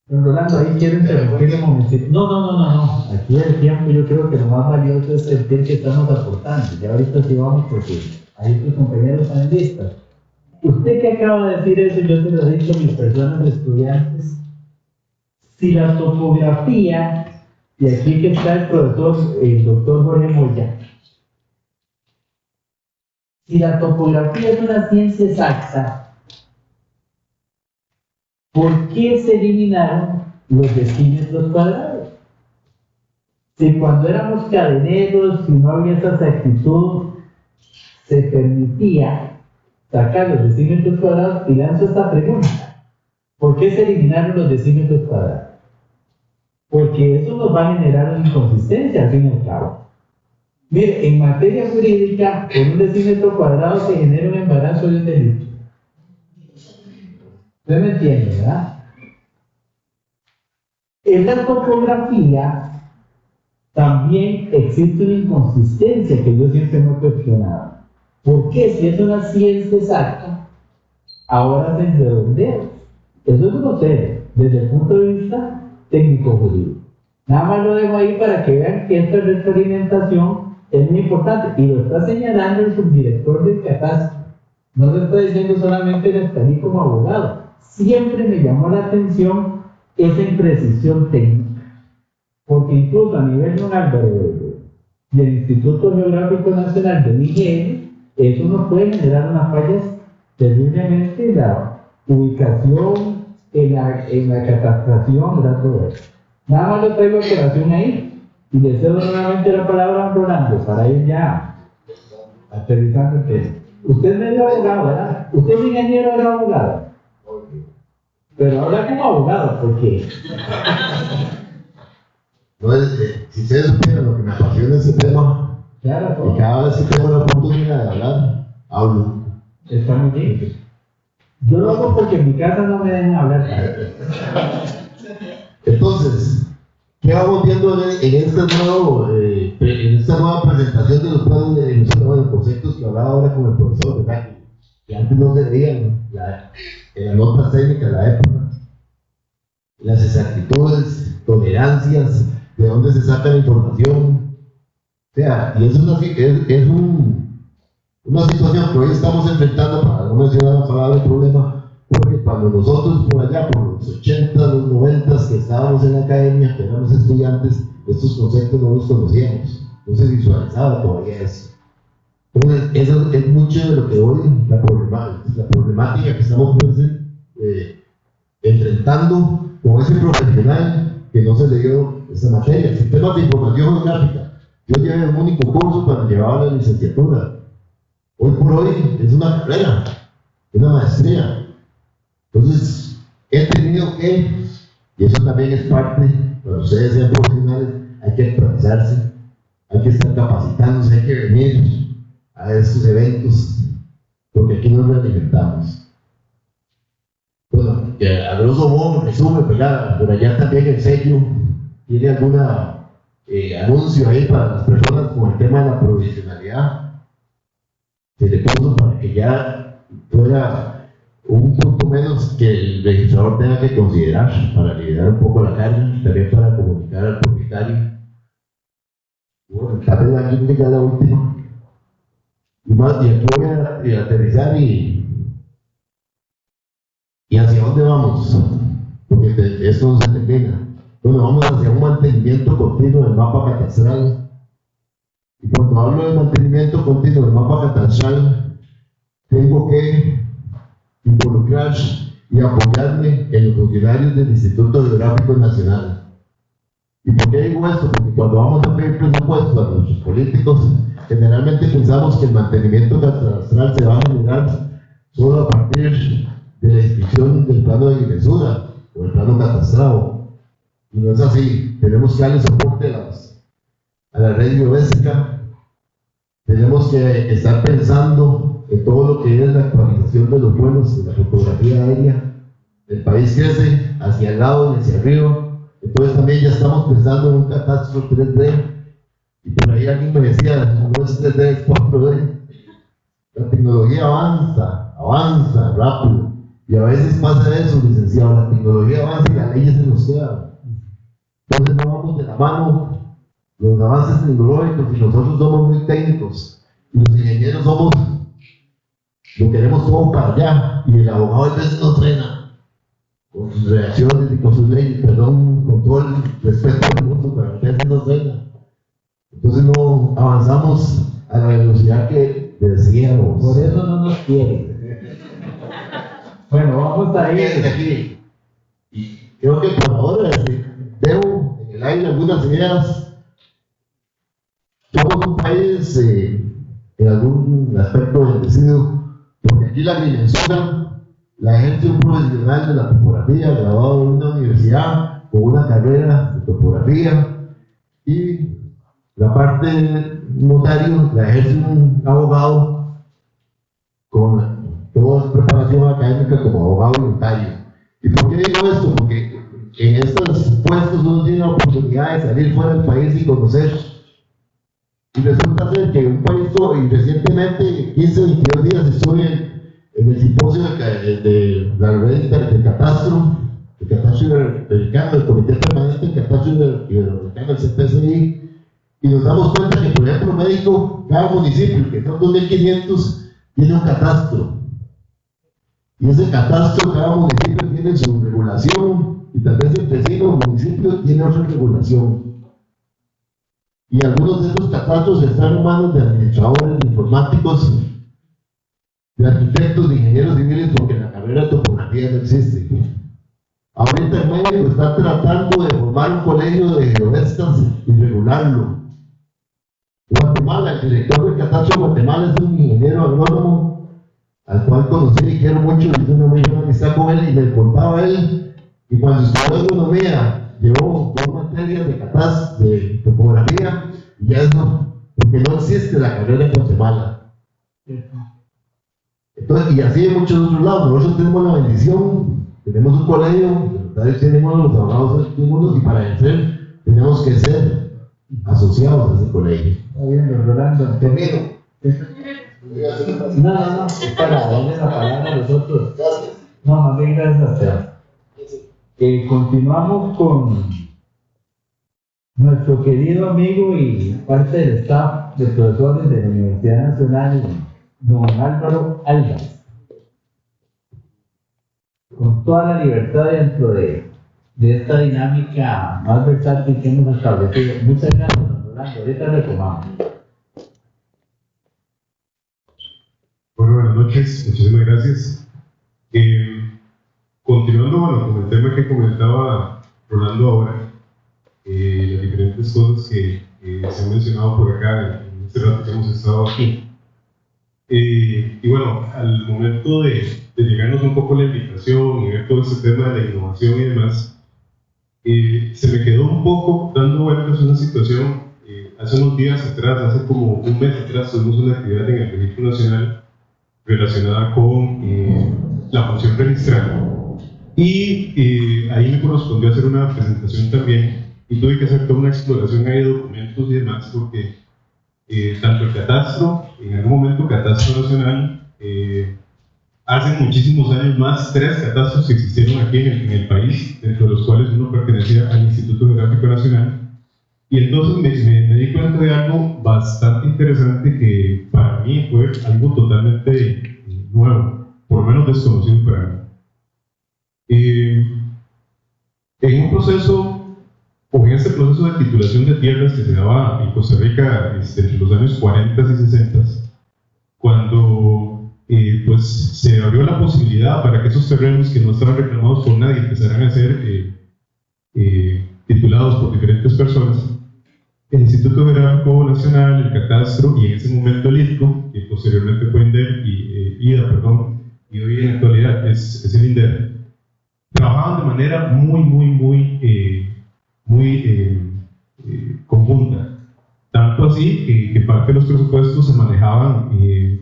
Speaker 2: Don Rolando, ahí quiero interrumpir un momentito. No. Aquí el tiempo, yo creo que lo más valioso es sentir que estamos aportando. Ya ahorita sí vamos, porque ahí tus compañeros están listas. usted que acaba de decir eso, yo se lo he dicho a mis personas estudiantes, si la topografía, y aquí que está el doctor Jorge Moya, si la topografía es una ciencia exacta, ¿por qué se eliminaron los decímetros cuadrados? Si cuando éramos cadeneros, si no había esa exactitud, se permitía sacar los decímetros cuadrados, y lanzo esta pregunta: ¿por qué se eliminaron los decímetros cuadrados? Porque eso nos va a generar una inconsistencia al fin y al cabo. Mire, en materia jurídica, con un decímetro cuadrado se genera un embarazo y un delito. ¿Usted me entiende, verdad? En la topografía también existe una inconsistencia que yo siempre me he cuestionado. ¿Por qué, si es una ciencia exacta, ahora se redondea? Eso es grosero desde el punto de vista técnico jurídico. Nada más lo dejo ahí para que vean que esta retroalimentación es muy importante, y lo está señalando el subdirector del catastro. No lo está diciendo solamente el Estalí como abogado. Siempre me llamó la atención esa imprecisión técnica, porque incluso a nivel del Instituto Geográfico Nacional del IGN, eso nos puede generar unas fallas terriblemente en la ubicación, en la catastración, ¿verdad? Todo eso. Nada más le traigo operación ahí, y le cedo nuevamente la palabra a Rolando para ir ya aterrizando el tema. Usted es medio abogado, ¿verdad? Usted es ingeniero, era abogado. Pero ahora como abogado, ¿por qué?
Speaker 3: No es, si ustedes supieran lo que me apasiona ese tema,
Speaker 2: Claro,
Speaker 3: y cada vez que tengo la oportunidad de hablar, hablo.
Speaker 2: está muy bien. Yo lo hago porque en mi casa no me dejan hablar.
Speaker 3: Entonces, ¿qué vamos viendo en esta nueva presentación de los planes de los conceptos que hablaba ahora con el profesor, ¿verdad? Que antes no se veían en las notas técnicas de la época? Las exactitudes, tolerancias, de dónde se saca la información. O sea, y eso es una situación que hoy estamos enfrentando, para no mencionar la palabra problema, porque cuando nosotros por allá, por los 80, los 90, que estábamos en la academia, que éramos estudiantes, estos conceptos no los conocíamos, no se visualizaba todavía eso. Entonces, eso es mucho de lo que hoy, la problemática que estamos enfrentando con ese profesional que no se le dio esa materia. El tema de información geográfica, yo llevé un único curso para llevar la licenciatura. Hoy por hoy es una carrera, una maestría. Entonces, he tenido que, y eso también es parte, cuando ustedes sean profesionales, hay que actualizarse, hay que estar capacitándose, hay que venir a estos eventos, porque aquí nos realimentamos. Bueno, a grosso modo, resumen, ¿verdad? Por allá también el sello tiene alguna anuncio ahí para las personas con el tema de la provisionalidad. Se le puso para que ya fuera un punto menos que el registrador tenga que considerar para aliviar un poco la carga, también para comunicar al propietario. Bueno, también aquí ya la última. Y aquí voy a aterrizar y hacia dónde vamos, porque esto no se termina. Bueno, vamos hacia un mantenimiento continuo del mapa catastral. Y cuando hablo de mantenimiento continuo del mapa catastral, tengo que involucrar y apoyarme en los funcionarios del Instituto Geográfico Nacional. ¿Y por qué digo esto? Porque cuando vamos a pedir presupuesto a nuestros políticos, generalmente pensamos que el mantenimiento catastral se va a generar solo a partir de la inscripción del plano de agrimensura o el plano catastrado. Y no es así. Tenemos que darle soporte a la red geodésica. Tenemos que estar pensando en todo lo que es la actualización de los vuelos, de la fotografía aérea. El país crece hacia el lado y hacia arriba. Entonces también ya estamos pensando en un catastro 3D. Y por ahí alguien me decía, no es 3D, es 4D. La tecnología avanza rápido. Y a veces pasa eso, licenciado, la tecnología avanza y las leyes se nos quedan. Entonces no vamos de la mano los avances tecnológicos, y nosotros somos muy técnicos. Y los ingenieros somos lo queremos todo para allá, y el abogado a veces nos frena con sus reacciones y con sus leyes, perdón, con todo el respeto del mundo, pero a veces nos frena. Entonces no avanzamos a la velocidad que deseamos.
Speaker 2: Por eso no nos quieren. Bueno, vamos a ir
Speaker 3: aquí. Y creo que por ahora veo en el aire algunas ideas. Somos un país en algún aspecto bendecido, porque aquí la agrimensura la ejerce un profesional de la topografía, graduado de una universidad con una carrera de topografía, y la parte notario la ejerce un abogado con toda preparación académica como abogado y notario. ¿Y por qué digo esto? Porque en estos puestos uno tiene la oportunidad de salir fuera del país y conocer. Y resulta ser que un país, y recientemente, 15 o 22 días, estuve en el simposio de la red del catastro iberoamericano, del Comité Permanente del Catastro Iberoamericano, el CPCI, y nos damos cuenta que, por ejemplo, México, cada municipio, que son 2.500, tiene un catastro. Y ese catastro, cada municipio tiene su regulación, y tal vez el vecino municipio tiene otra regulación. Y algunos de estos catastros están en manos de administradores, de informáticos, de arquitectos, de ingenieros civiles, porque la carrera de topografía no existe. Ahorita en México está tratando de formar un colegio de geodestas y regularlo. Guatemala, el director del catastro de Guatemala es un ingeniero agrónomo al cual conocí y quiero mucho, hice una muy buena amistad con él, y me contaba él, y cuando estudió agronomía llevó 2 materias de catastro, de topografía, y ya eso, porque no existe la carrera en Guatemala. Entonces, y así en muchos otros lados. Nosotros tenemos la bendición, tenemos un colegio, tenemos los abogados del mundo, y para ejercer tenemos que ser asociados a ese colegio.
Speaker 2: Está bien, don Rolando.
Speaker 3: Termino.
Speaker 2: No, es para darle la palabra a los otros.
Speaker 3: Gracias.
Speaker 2: No, más bien gracias a usted. Continuamos con nuestro querido amigo y parte del staff de profesores de la Universidad Nacional, don Álvaro Algas. Con toda la libertad dentro de esta dinámica más versátil que hemos establecido. Muchas gracias, don Rolando. Ahorita retomamos.
Speaker 4: Bueno, buenas noches, muchísimas gracias. Continuando con el tema que comentaba Rolando ahora, las diferentes cosas que se han mencionado por acá en este rato que hemos estado aquí. Y bueno, al momento de llegarnos un poco la invitación y ver todo este tema de la innovación y demás, se me quedó un poco dando vueltas una situación. Hace unos días atrás, hace como un mes atrás, tuvimos una actividad en el Registro Nacional relacionada con la función registral, y ahí me correspondió hacer una presentación también, y tuve que hacer toda una exploración ahí de documentos y demás, porque tanto el catastro, en algún momento Catastro Nacional, hace muchísimos años más, 3 catastros que existieron aquí en el país, dentro de los cuales uno pertenecía al Instituto Geográfico Nacional. Y entonces me di cuenta de algo bastante interesante que para mí fue algo totalmente nuevo, por lo menos desconocido para mí. En un proceso, o en este proceso de titulación de tierras que se daba en Costa Rica entre los años 40 y 60, cuando pues se abrió la posibilidad para que esos terrenos que no estaban reclamados por nadie empezaran a ser titulados por diferentes personas, el Instituto Geográfico Nacional, el Catastro, y en ese momento el IDCO, que posteriormente fue INDER, y hoy en la actualidad es el INDER, trabajaban de manera muy conjunta. Tanto así que parte de los presupuestos se manejaban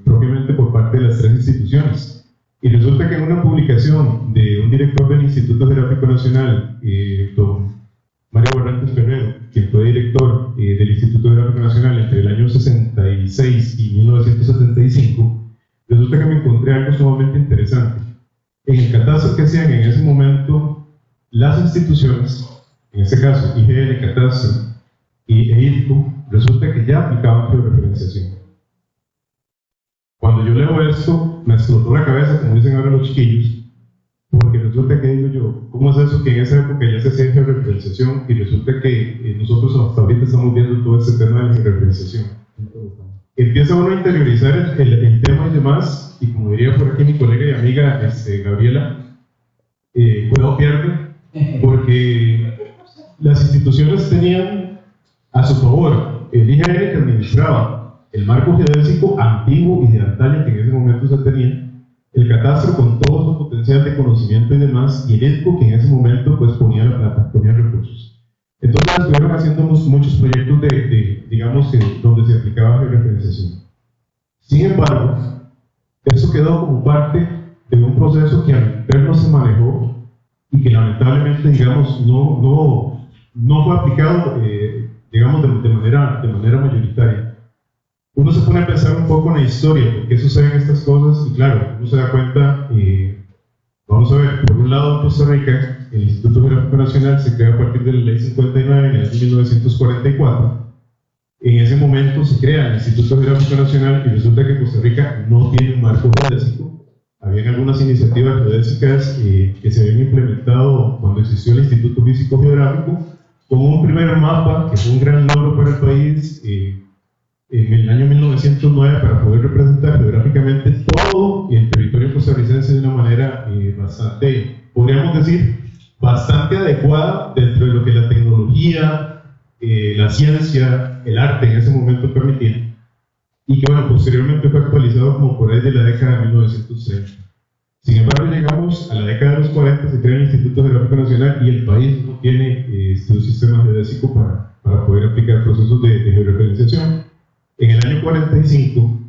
Speaker 4: propiamente por parte de las 3 instituciones. Y resulta que en una publicación de un director del Instituto Geográfico Nacional, don Mario Barrantes Ferrero, quien fue director del Instituto Geográfico Nacional entre el año 66 y 1975, resulta que me encontré algo sumamente interesante. En el catastro que hacían en ese momento las instituciones, en este caso IGN, Catastro y IDCO, resulta que ya aplicaban georreferenciación. Cuando yo leo esto, me explotó la cabeza, como dicen ahora los chiquillos, porque resulta que digo yo, ¿cómo es eso que en esa época ya se hacía georreferenciación y resulta que nosotros hasta ahorita estamos viendo todo ese tema de la georreferenciación? Empieza uno a interiorizar el tema y demás, y como diría por aquí mi colega y amiga Gabriela, juego pierde, porque las instituciones tenían a su favor el IGN que administraba el marco geodésico antiguo y de antaño que en ese momento se tenía, el catastro con todo su potencial de conocimiento y demás, y el ESCO que en ese momento pues ponía la plata, ponía recursos. Entonces estuvieron haciendo muchos proyectos digamos, donde se aplicaba georreferenciación. Sin embargo, eso quedó como parte de un proceso que al interno se manejó y que lamentablemente, digamos, no fue aplicado, digamos, de manera mayoritaria. Uno se pone a pensar un poco en la historia, por qué suceden estas cosas, y claro, uno se da cuenta, vamos a ver, por un lado en Costa Rica, el Instituto Geográfico Nacional se crea a partir de la Ley 59 en el año 1944. En ese momento se crea el Instituto Geográfico Nacional y resulta que Costa Rica no tiene un marco geodésico. Habían algunas iniciativas geodésicas que se habían implementado cuando existió el Instituto Físico Geográfico, como un primer mapa que fue un gran logro para el país en el año 1909 para poder representar geográficamente todo el territorio costarricense de una manera bastante, podríamos decir, bastante adecuada dentro de lo que la tecnología, la ciencia, el arte en ese momento permitían, y que bueno, posteriormente fue actualizado como por ahí de la década de 1930. Sin embargo, llegamos a la década de los 40, se crea el Instituto Geográfico Nacional y el país no tiene un sistema geodésico para poder aplicar procesos de georreferenciación. En el año 45,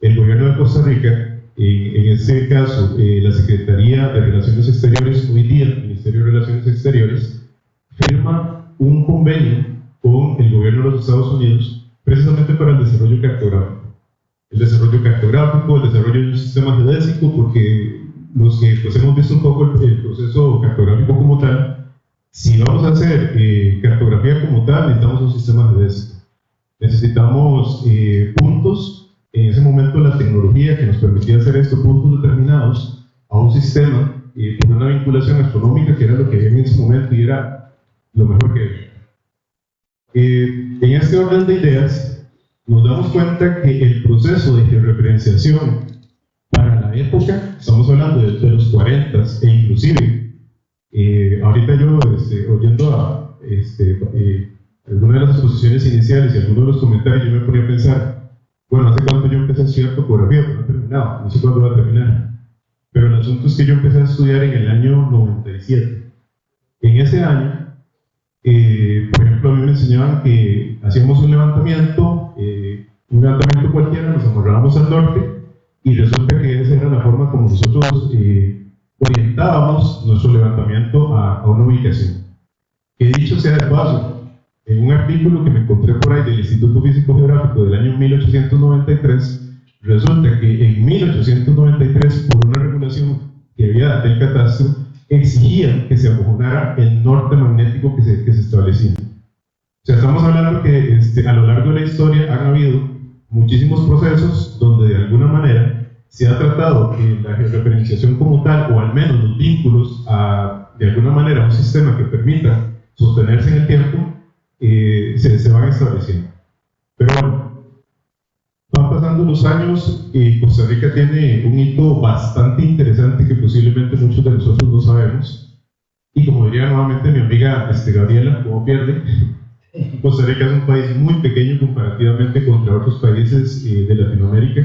Speaker 4: el gobierno de Costa Rica, en este caso la Secretaría de Relaciones Exteriores, hoy día el Ministerio de Relaciones Exteriores, firma un convenio con el gobierno de los Estados Unidos precisamente para el desarrollo cartográfico. El desarrollo cartográfico, el desarrollo de un sistema geodésico, porque los que pues, hemos visto un poco el proceso cartográfico como tal, si vamos a hacer cartografía como tal, necesitamos un sistema geodésico. Necesitamos puntos, en ese momento la tecnología que nos permitía hacer estos puntos determinados a un sistema con una vinculación astronómica que era lo que había en ese momento y era lo mejor que había. En este orden de ideas, nos damos cuenta que el proceso de georreferenciación para la época, estamos hablando de los 40 e inclusive, ahorita yo oyendo a algunas de las exposiciones iniciales y algunos de los comentarios, yo me ponía a pensar, bueno, ¿hace cuánto yo empecé a estudiar topografía? Pues no he terminado, no sé cuándo va a terminar. Pero el asunto es que yo empecé a estudiar en el año 97. En ese año, por ejemplo, a mí me enseñaban que hacíamos un levantamiento cualquiera, nos amarrábamos al norte, y resulta que esa era la forma como nosotros orientábamos nuestro levantamiento a una ubicación. Que dicho sea de paso, en un artículo que me encontré por ahí del Instituto Físico Geográfico del año 1893, resulta que en 1893, por una regulación que había del catastro, exigían que se abojonara el norte magnético que se establecía. O sea, estamos hablando que a lo largo de la historia han habido muchísimos procesos donde de alguna manera se ha tratado que la georreferenciación como tal, o al menos los vínculos de alguna manera a un sistema que permita sostenerse en el tiempo, se van estableciendo. Pero bueno, van pasando los años y Costa Rica tiene un hito bastante interesante que posiblemente muchos de nosotros no sabemos, y como diría nuevamente mi amiga Gabriela, ¿cómo pierde? Costa Rica es un país muy pequeño comparativamente contra otros países de Latinoamérica,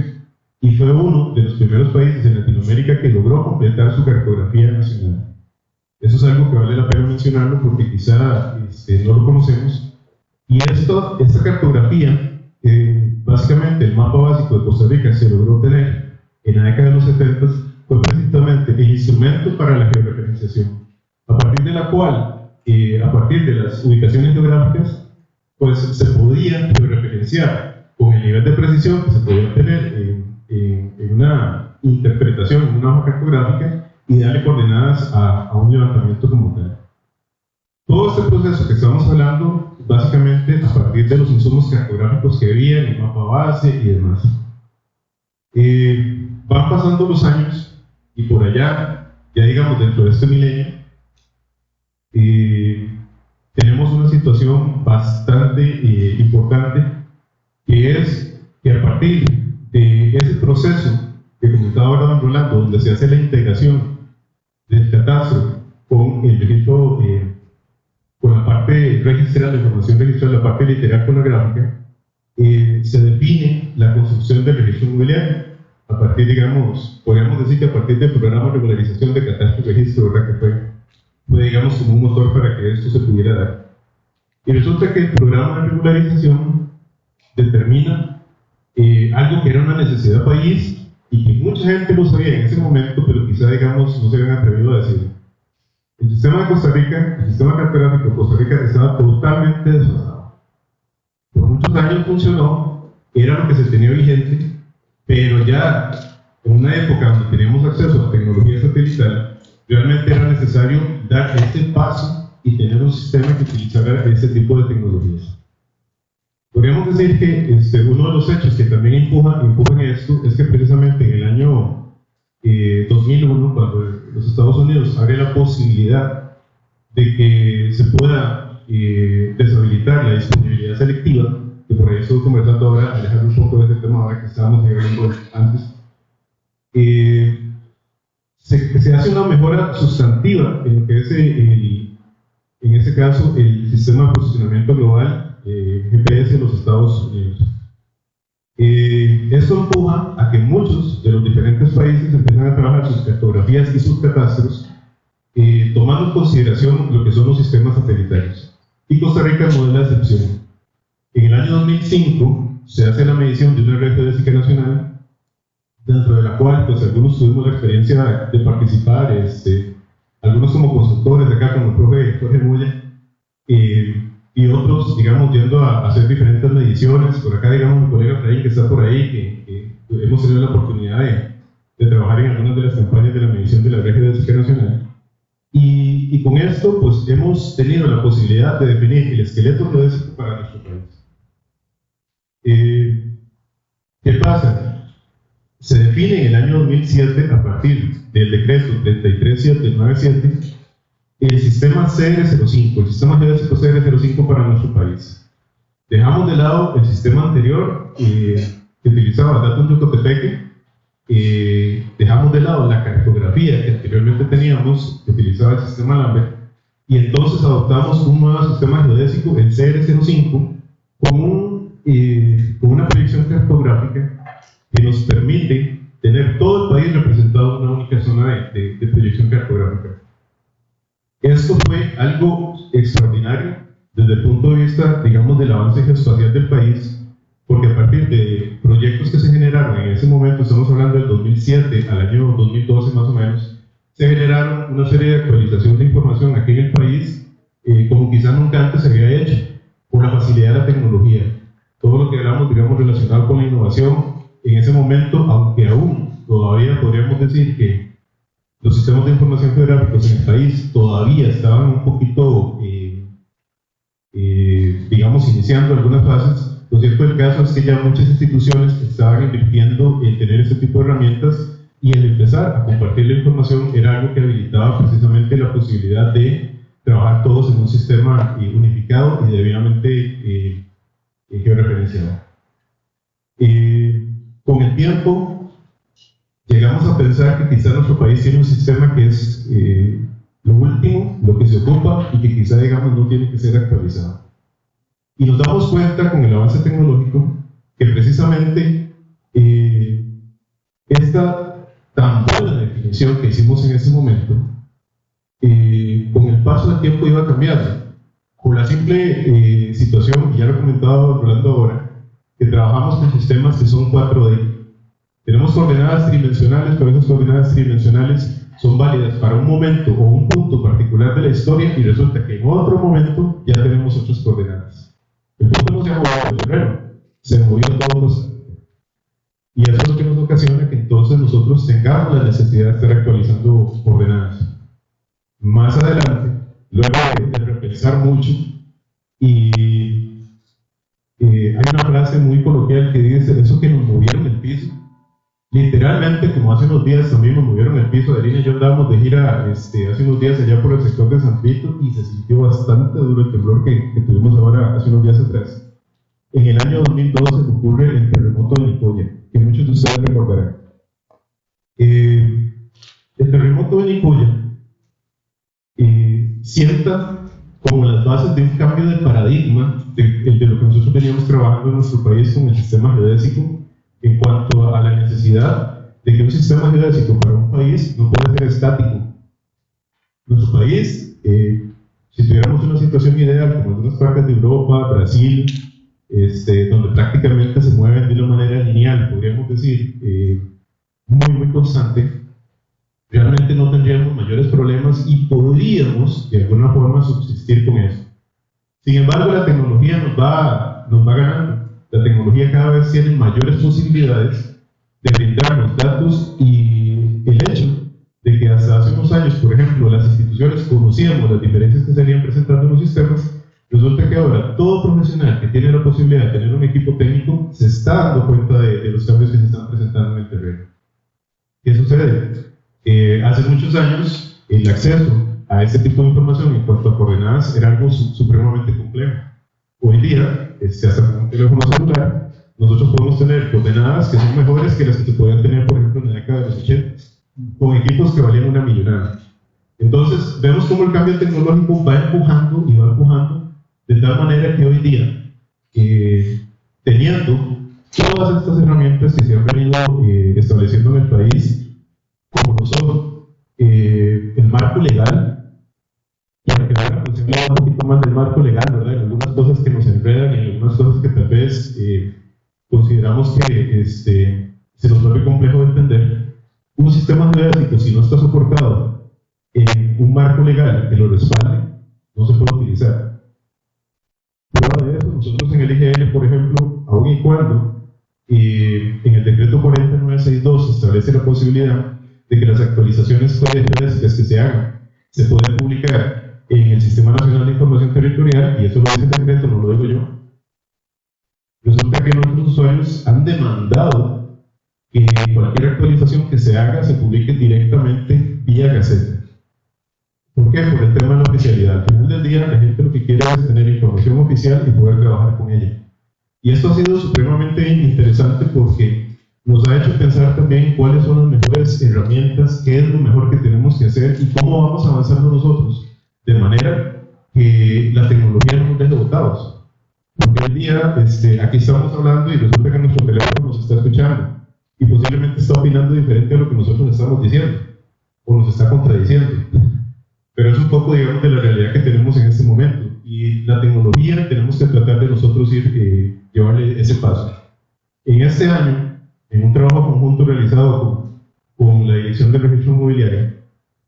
Speaker 4: y fue uno de los primeros países en Latinoamérica que logró completar su cartografía nacional. Eso es algo que vale la pena mencionarlo porque quizá no lo conocemos. Y esta cartografía, básicamente el mapa básico de Costa Rica se logró tener en la década de los 70, fue precisamente el instrumento para la georreferenciación, a partir de la cual, a partir de las ubicaciones geográficas, pues se podía georreferenciar con el nivel de precisión que se podía tener en una interpretación, en una hoja cartográfica, y darle coordenadas a un levantamiento como tal. Todo este proceso que estamos hablando, básicamente a partir de los insumos cartográficos que había, el mapa base y demás. van pasando los años y por allá, ya digamos dentro de este milenio, tenemos una situación bastante importante, que es que a partir de ese proceso que comentaba ahora don Rolando, donde se hace la integración del catastro con el registro, con la parte registral, la información registral, la parte literal con la gráfica, se define la construcción del registro inmobiliario. A partir, digamos, podríamos decir que a partir del programa de regularización de catastro y registro, ¿verdad? Que fue, digamos, como un motor para que esto se pudiera dar. Y resulta que el programa de regularización determina algo que era una necesidad país y que mucha gente lo sabía en ese momento, pero quizá, digamos, no se habían atrevido a decirlo. El sistema de Costa Rica, el sistema cartográfico de Costa Rica estaba totalmente desfasado. Por muchos años funcionó, era lo que se tenía vigente, pero ya en una época donde teníamos acceso a tecnología satelital, realmente era necesario dar este paso y tener un sistema que utilizara este tipo de tecnologías. Podríamos decir que uno de los hechos que también empujan esto es que precisamente en el año 2001, cuando los Estados Unidos abre la posibilidad de que se pueda deshabilitar la disponibilidad selectiva, que por ahí estoy conversando ahora, alejando un poco de este tema ahora que estábamos hablando antes, se hace una mejora sustantiva en lo que es en ese caso el sistema de posicionamiento global GPS en los Estados Unidos. Esto empuja a que muchos de los diferentes países empiezan a trabajar sus cartografías y sus catastros tomando en consideración lo que son los sistemas satelitarios. Y Costa Rica no es la excepción. En el año 2005 se hace la medición de una red geodésica nacional, dentro de la cual pues, algunos tuvimos la experiencia de participar, algunos como consultores de acá, como el profe Jorge Moya, y otros, digamos, yendo a hacer diferentes mediciones. Por acá, digamos, mi colega Freddy, que está por ahí, que hemos tenido la oportunidad de trabajar en algunas de las campañas de la medición de la red geodésica nacional. Y con esto, pues, hemos tenido la posibilidad de definir el esqueleto geodésico para nuestro país. ¿Qué pasa? Se define en el año 2007, a partir del decreto 33797, el sistema CR05, el sistema geodésico CR05 para nuestro país. Dejamos de lado el sistema anterior que utilizaba datos de Ocotepeque, dejamos de lado la cartografía que anteriormente teníamos, que utilizaba el sistema Lambert, y entonces adoptamos un nuevo sistema geodésico, el CR05, con una proyección cartográfica que nos permite tener todo el país representado en una única zona de proyección cartográfica. Esto fue algo extraordinario desde el punto de vista, digamos, del avance geoespacial del país, porque a partir de proyectos que se generaron en ese momento, estamos hablando del 2007 al año 2012 más o menos, se generaron una serie de actualizaciones de información aquí en el país, como quizá nunca antes se había hecho, por la facilidad de la tecnología. Todo lo que hablamos, digamos, relacionado con la innovación, en ese momento, aunque aún todavía podríamos decir que los sistemas de información geográficos en el país todavía estaban un poquito, digamos, iniciando algunas fases, lo cierto del caso es que ya muchas instituciones estaban invirtiendo en tener este tipo de herramientas, y el empezar a compartir la información era algo que habilitaba precisamente la posibilidad de trabajar todos en un sistema unificado y debidamente georreferenciado. Con el tiempo llegamos a pensar que quizá nuestro país tiene un sistema que es lo último, lo que se ocupa y que quizá, digamos, no tiene que ser actualizado. Y nos damos cuenta con el avance tecnológico que precisamente esta tan buena definición que hicimos en ese momento, con el paso del tiempo iba cambiando. Por la simple situación, y ya lo he comentado Rolando ahora, que trabajamos con sistemas que son 4D. Tenemos coordenadas tridimensionales, pero esas coordenadas tridimensionales son válidas para un momento o un punto particular de la historia, y resulta que en otro momento ya tenemos otras coordenadas. El punto no se ha movido de febrero, se movió todos los años. Y eso es lo que nos ocasiona que entonces nosotros tengamos la necesidad de estar actualizando coordenadas. Más adelante, luego de repensar mucho, y hay una frase muy coloquial que dice: eso que nos movieron el piso literalmente, como hace unos días también me movieron el piso de línea, yo andábamos de gira hace unos días allá por el sector de San Vito y se sintió bastante duro el temblor que tuvimos ahora hace unos días atrás. En el año 2012 ocurre el terremoto de Nicoya, que muchos de ustedes recordarán. El terremoto de Nicoya sienta como las bases de un cambio de paradigma de lo que nosotros veníamos trabajando en nuestro país con el sistema geodésico en cuanto a la necesidad de que un sistema geodésico para un país no puede ser estático. Nuestro país, si tuviéramos una situación ideal como algunas partes de Europa, Brasil, donde prácticamente se mueven de una manera lineal, podríamos decir, muy constante, realmente no tendríamos mayores problemas y podríamos de alguna forma subsistir con eso. Sin embargo, la tecnología nos va ganando. La tecnología cada vez tiene mayores posibilidades de brindarnos datos y el hecho de que hasta hace unos años, por ejemplo, las instituciones conocíamos las diferencias que se venían presentando en los sistemas, resulta que ahora todo profesional que tiene la posibilidad de tener un equipo técnico se está dando cuenta de los cambios que se están presentando en el terreno. ¿Qué sucede? Hace muchos años el acceso a este tipo de información en cuanto a coordenadas era algo supremamente complejo. Hoy día, hasta con un teléfono celular, nosotros podemos tener coordenadas que son mejores que las que se podían tener, por ejemplo, en la década de los 80, con equipos que valían una millonada. Entonces, vemos cómo el cambio tecnológico va empujando y va empujando de tal manera que hoy día, teniendo todas estas herramientas que se han venido estableciendo en el país, como lo son el marco legal, y para que vean, pues se habla un poquito más del marco legal, ¿verdad? En algunas cosas que nos enredan y en algunas cosas que tal vez consideramos que se nos vuelve complejo de entender. Un sistema geodésico, si no está soportado en un marco legal que lo respalde, no se puede utilizar. Prueba de eso, nosotros en el IGL, por ejemplo, aun y cuando en el decreto 40962 se establece la posibilidad de que las actualizaciones geodésicas que se hagan se pueden publicar en el Sistema Nacional de Información Territorial, y eso lo dice el decreto, no lo digo yo. Resulta que nuestros usuarios han demandado que cualquier actualización que se haga se publique directamente vía Gaceta. ¿Por qué? Por el tema de la oficialidad. Al final del día, la gente lo que quiere es tener información oficial y poder trabajar con ella. Y esto ha sido supremamente interesante porque nos ha hecho pensar también cuáles son las mejores herramientas, qué es lo mejor que tenemos que hacer y cómo vamos avanzando nosotros, de manera que la tecnología no nos deje botados. Porque hoy día, aquí estamos hablando y resulta que nuestro teléfono nos está escuchando y posiblemente está opinando diferente a lo que nosotros estamos diciendo o nos está contradiciendo. Pero es un poco, digamos, de la realidad que tenemos en este momento. Y la tecnología tenemos que tratar de nosotros ir llevarle ese paso. En este año, en un trabajo conjunto realizado con la Dirección del Registro Inmobiliario,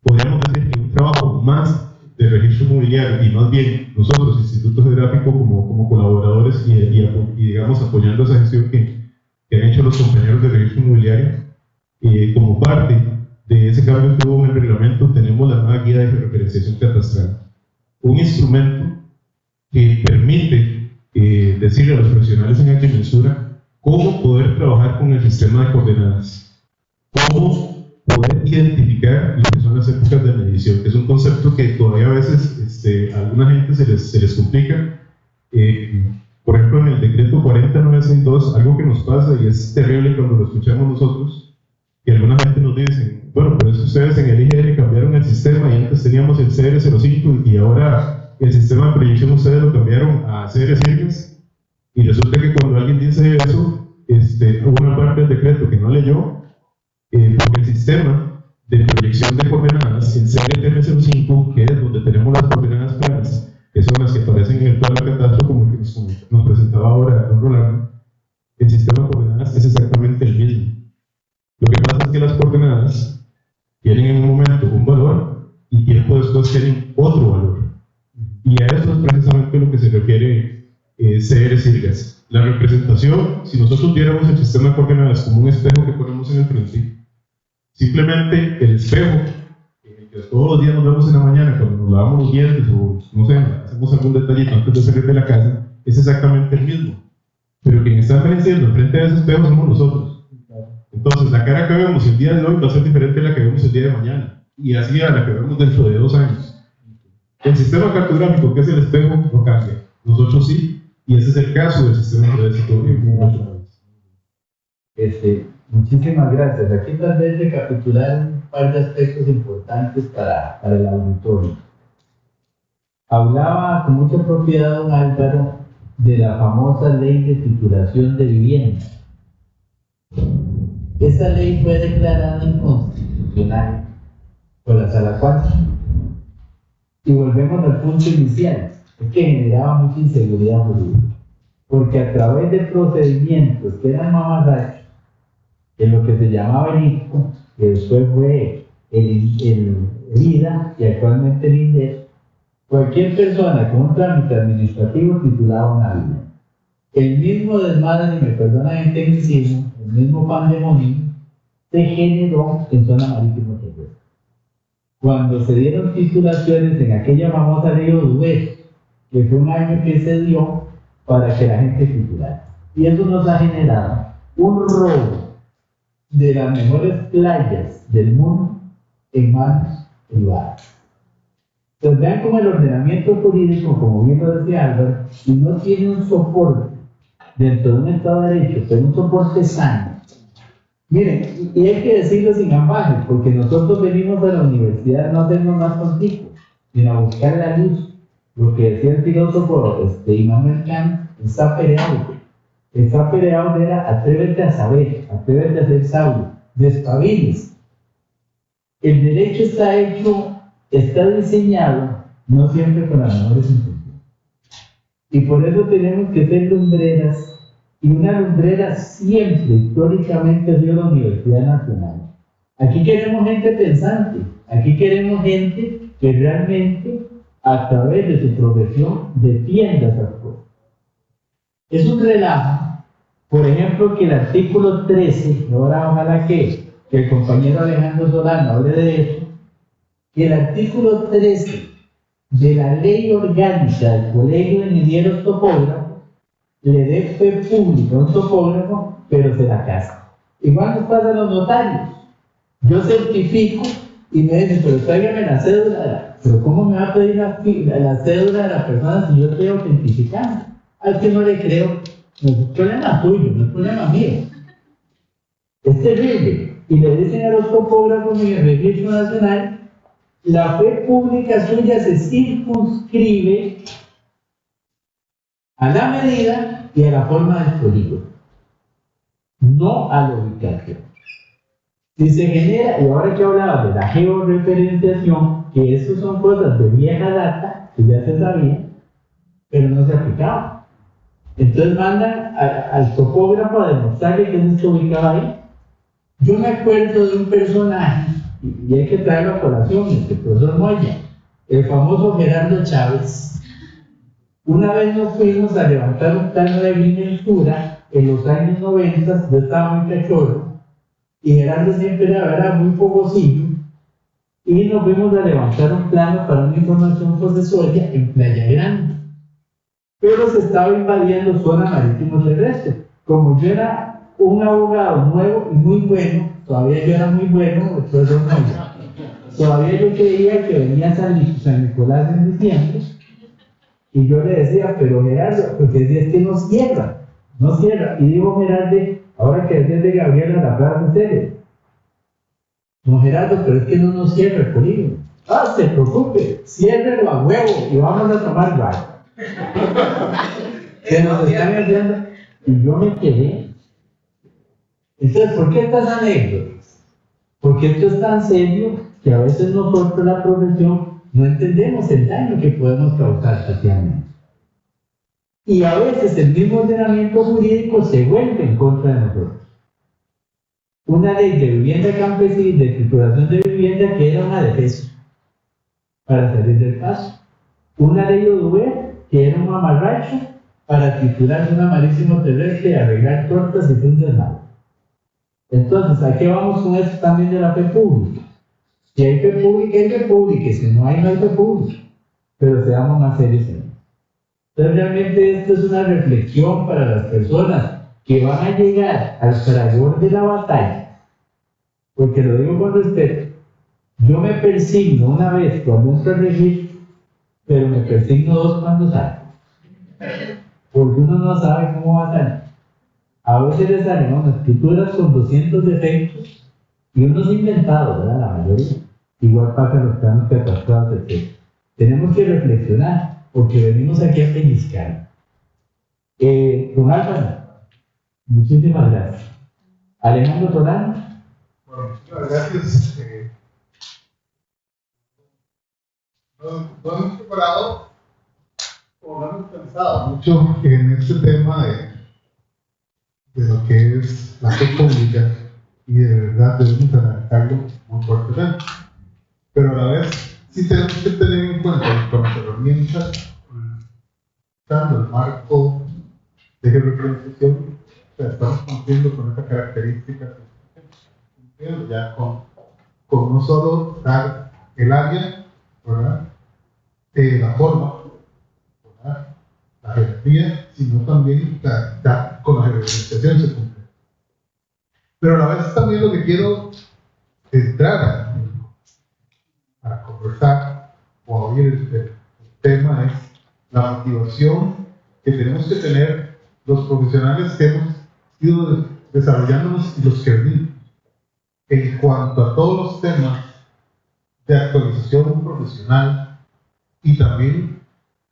Speaker 4: podríamos decir que un trabajo más de registro inmobiliario y más bien nosotros, Instituto Geográfico, como colaboradores y digamos apoyando esa gestión que han hecho los compañeros de registro inmobiliario, como parte de ese cambio que hubo en el reglamento, tenemos la nueva guía de georreferenciación catastral, un instrumento que permite decirle a los profesionales en agrimensura cómo poder trabajar con el sistema de coordenadas, cómo poder identificar lo que son las épocas de medición, que es un concepto que todavía a veces a alguna gente se les complica. Por ejemplo, en el decreto 40962, algo que nos pasa y es terrible cuando lo escuchamos nosotros, que alguna gente nos dice, bueno, pero es que ustedes en el IGL cambiaron el sistema y antes teníamos el CR05 y ahora el sistema de proyección ustedes lo cambiaron a CR-Sirgas, y resulta que cuando alguien dice eso, hubo una parte del decreto que no leyó, porque el sistema de proyección de coordenadas, el CRTM05, que es donde tenemos las coordenadas planas, que son las que aparecen en el plano de catastro, como el que nos presentaba ahora don Rolando, el sistema de coordenadas es exactamente el mismo. Lo que pasa es que las coordenadas tienen en un momento un valor y tiempo después tienen otro valor. Y a eso es precisamente lo que se refiere CR-Sirgas. La representación, si nosotros viéramos el sistema de coordenadas como un espejo que ponemos en el frente, simplemente el espejo, en el que todos los días nos vemos en la mañana cuando nos lavamos los dientes o no sé, hacemos algún detallito antes de salir de la casa, es exactamente el mismo. Pero quien está apareciendo frente a ese espejo somos nosotros. Entonces, la cara que vemos el día de hoy va a ser diferente a la que vemos el día de mañana, y así a la que vemos dentro de 2 años. El sistema cartográfico, que es el espejo, no cambia. Nosotros sí, y ese es el caso del sistema geodésico.
Speaker 2: Muchísimas gracias. Aquí tal vez recapitular un par de aspectos importantes para el auditorio. Hablaba con mucha propiedad don Álvaro de la famosa ley de titulación de vivienda. Esa ley fue declarada inconstitucional por la Sala 4. Y volvemos al punto inicial, es que generaba mucha inseguridad jurídica. Porque a través de procedimientos que eran mamarrachos, en lo que se llamaba el ICO, que después fue el IDA y actualmente el INDER, cualquier persona con un trámite administrativo titulaba una vivienda. El mismo desmadre, y me perdona el tecnicismo, el mismo pandemonio, se generó en zona marítima terrestre. Cuando se dieron titulaciones en aquella famosa ley Oduber, que fue un año que se dio para que la gente titulara. Y eso nos ha generado un robo de las mejores playas del mundo en manos privadas. Entonces vean cómo el ordenamiento jurídico, como bien lo decía Álvaro, y no tiene un soporte dentro de un Estado de Derecho, pero un soporte sano. Miren, y hay que decirlo sin ambajes, porque nosotros venimos a la universidad no a hacernos más contigo, sino a buscar la luz. Lo que decía el filósofo Immanuel Kant, está peleado. Está peleado era atrévete a saber, atrévete a ser sabio, despabiles. El derecho está hecho, está diseñado, no siempre con las mejores intenciones. Y por eso tenemos que ser lumbreras. Y una lumbrera siempre, históricamente, ha sido la Universidad Nacional. Aquí queremos gente pensante, aquí queremos gente que realmente, a través de su profesión, defienda esas cosas. Es un relajo, por ejemplo, que el artículo 13, ahora ojalá que el compañero Alejandro Solano hable de eso, que el artículo 13 de la ley orgánica del Colegio de Ingenieros Topógrafos le dé fe pública a un topógrafo, pero se la casa. Igual nos pasa a los notarios. Yo certifico y me dicen, pero tráigame la cédula. Pero ¿cómo me va a pedir la cédula de la persona si yo estoy autentificando? Al que no le creo, no es problema tuyo, no es problema mío. Es terrible. Y le dicen a los topógrafos en el Registro Nacional, la fe pública suya se circunscribe a la medida y a la forma del polígono, no a la ubicación. Si se genera, y ahora que hablaba de la georreferenciación, que eso son cosas de vieja data, que ya se sabía, pero no se aplicaba. Entonces mandan al topógrafo a demostrarle que no se ubicaba ahí. Yo me acuerdo de un personaje, y hay que traerlo a colación, el profesor Moya, el famoso Gerardo Chávez. Una vez nos fuimos a levantar un plano de agrimensura en los años 90, yo estaba muy cachorro, y Gerardo siempre era muy fogosillo, y nos fuimos a levantar un plano para una información posesoria en Playa Grande. Pero se estaba invadiendo zona marítimo terrestre. Como yo era un abogado nuevo y muy bueno, todavía yo era muy bueno, el profesor Moya, todavía yo creía que venía San Nicolás en diciembre. Y yo le decía, pero Gerardo, porque decía, es que no cierra. Y digo, Gerardo, ahora que decías de Gabriela, la frase en serio. No, Gerardo, pero es que no nos cierra el polígono. Ah, se preocupe, ciérrelo a huevo y vamos a tomar bar. Se nos están haciendo. Y yo me quedé. Entonces, ¿por qué estas anécdotas? Porque esto es tan serio que a veces nosotros, la profesión, no entendemos el daño que podemos causar socialmente. Y a veces el mismo ordenamiento jurídico se vuelve en contra de nosotros. Una ley de vivienda campesina, de titulación de vivienda, que era una defensa para salir del paso. Una ley Oduber, que era un mamarracho para titular una marítimo terrestre y arreglar tortas y fundas mal. Entonces, ¿a qué vamos con esto también de la fe pública? Si hay fe pública, hay fe pública, y si no hay, no hay fe pública. Pero seamos más serios en esto. Entonces, realmente esto es una reflexión para las personas que van a llegar al fragor de la batalla porque lo digo con respeto. Yo me persigno una vez cuando entro al registro, pero me persigno dos cuando salgo. Porque uno no sabe cómo va a salir. A veces le salen unas escrituras con 200 defectos y unos inventados, ¿verdad? La mayoría. Igual pasa en los planos catastrales, etc. Tenemos que reflexionar, porque venimos aquí a pellizcar. Don Álvaro, muchísimas gracias. Alejandro Torán.
Speaker 5: Bueno, muchas gracias. No hemos preparado o no hemos pensado mucho en este tema de lo que es la fe pública y de verdad debemos analizarlo muy fuertemente. Pero a la vez sí tenemos que tener en cuenta que con las herramientas, usando el marco de representación, o sea, estamos cumpliendo con esa característica, cumpliendo ya con no solo dar el área, ¿verdad? La forma, ¿verdad? La jerarquía, sino también con la representación se cumple. Pero a la vez también lo que quiero entrar para conversar o abrir el tema es la motivación que tenemos que tener los profesionales que hemos ido desarrollándonos y los que venimos en cuanto a todos los temas de actualización profesional y también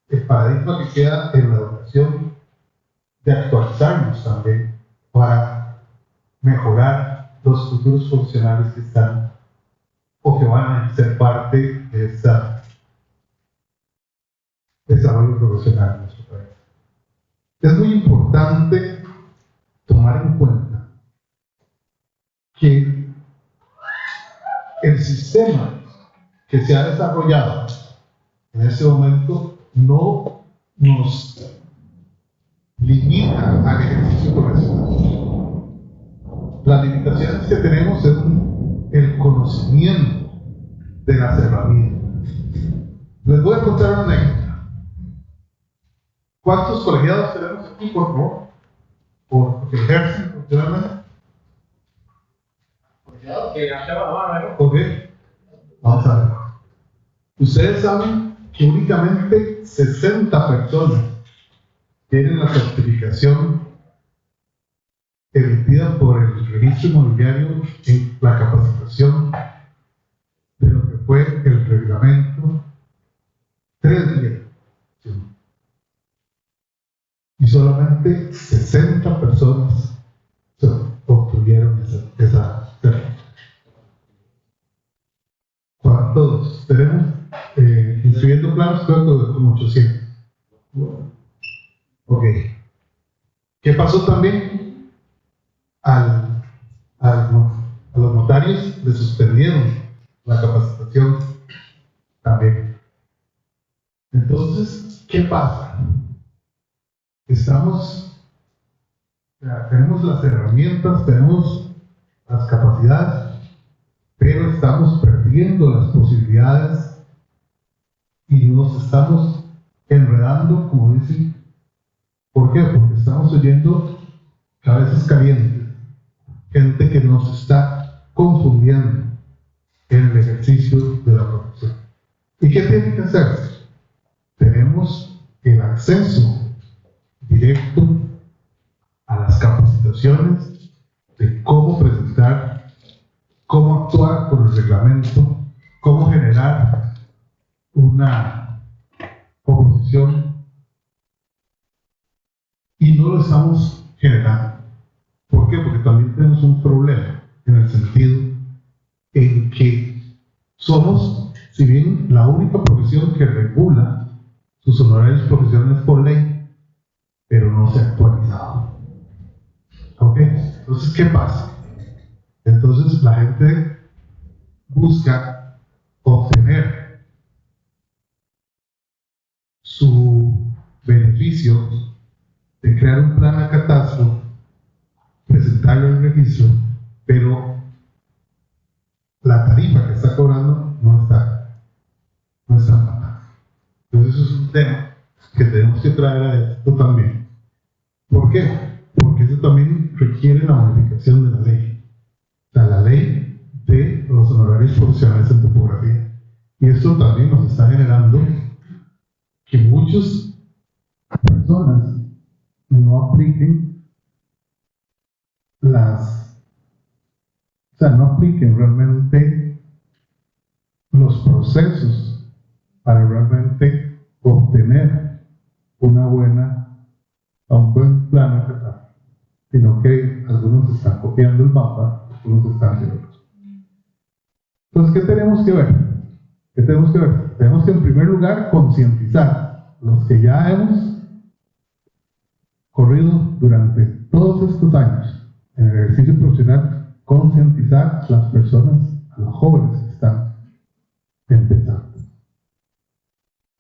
Speaker 5: el paradigma que queda en la educación de actualizarnos también para mejorar los futuros profesionales que están o que van a ser parte de este desarrollo profesional en nuestro país. Es muy importante tomar en cuenta que el sistema que se ha desarrollado en este momento no nos limita al ejercicio profesional. Las limitaciones que tenemos es el conocimiento de las herramientas. Les voy a contar una anécdota. ¿Cuántos colegiados tenemos aquí, por favor? ¿Por qué ejercen profesionalmente? Ok, vamos a ver. Ustedes saben que únicamente 60 personas tienen la certificación emitida por el registro inmobiliario en la capacitación de lo que fue el reglamento 310. Y solamente 60 personas obtuvieron esa certificación. ¿Cuántos tenemos? Inscribiendo planos, creo que como 800. Ok. ¿Qué pasó también? A los notarios les suspendieron la capacitación también. Entonces, ¿qué pasa? Tenemos las herramientas, tenemos las capacidades, pero estamos perdiendo las posibilidades y nos estamos enredando, como dicen. ¿Por qué? Porque estamos oyendo cabezas calientes, gente que nos está confundiendo en el ejercicio de la profesión. ¿Y qué tiene que hacerse? Tenemos el acceso directo a las capacitaciones de cómo presentar, cómo actuar con el reglamento, cómo generar una oposición, y no lo estamos generando. ¿Por qué? Porque también tenemos un problema en el sentido en que somos, si bien la única profesión que regula sus honorarios profesionales por ley, pero no se ha actualizado. ¿Ok? Entonces, ¿qué pasa? Entonces la gente busca obtener su beneficio de crear un plan a catastro, presentarlo al registro, pero la tarifa que está cobrando no está pagada. Entonces eso es un tema que tenemos que traer a esto también. ¿Por qué? Porque eso también requiere la modificación de la ley. O sea, la ley ingenieros profesionales en topografía. Y esto también nos está generando que muchas personas no apliquen no apliquen realmente los procesos para realmente obtener un buen plano estatal, sino que algunos están copiando el mapa, algunos están haciendo otros. Entonces, ¿qué tenemos que ver? Tenemos que en primer lugar concientizar los que ya hemos corrido durante todos estos años en el ejercicio profesional, concientizar a las personas, a los jóvenes que están empezando.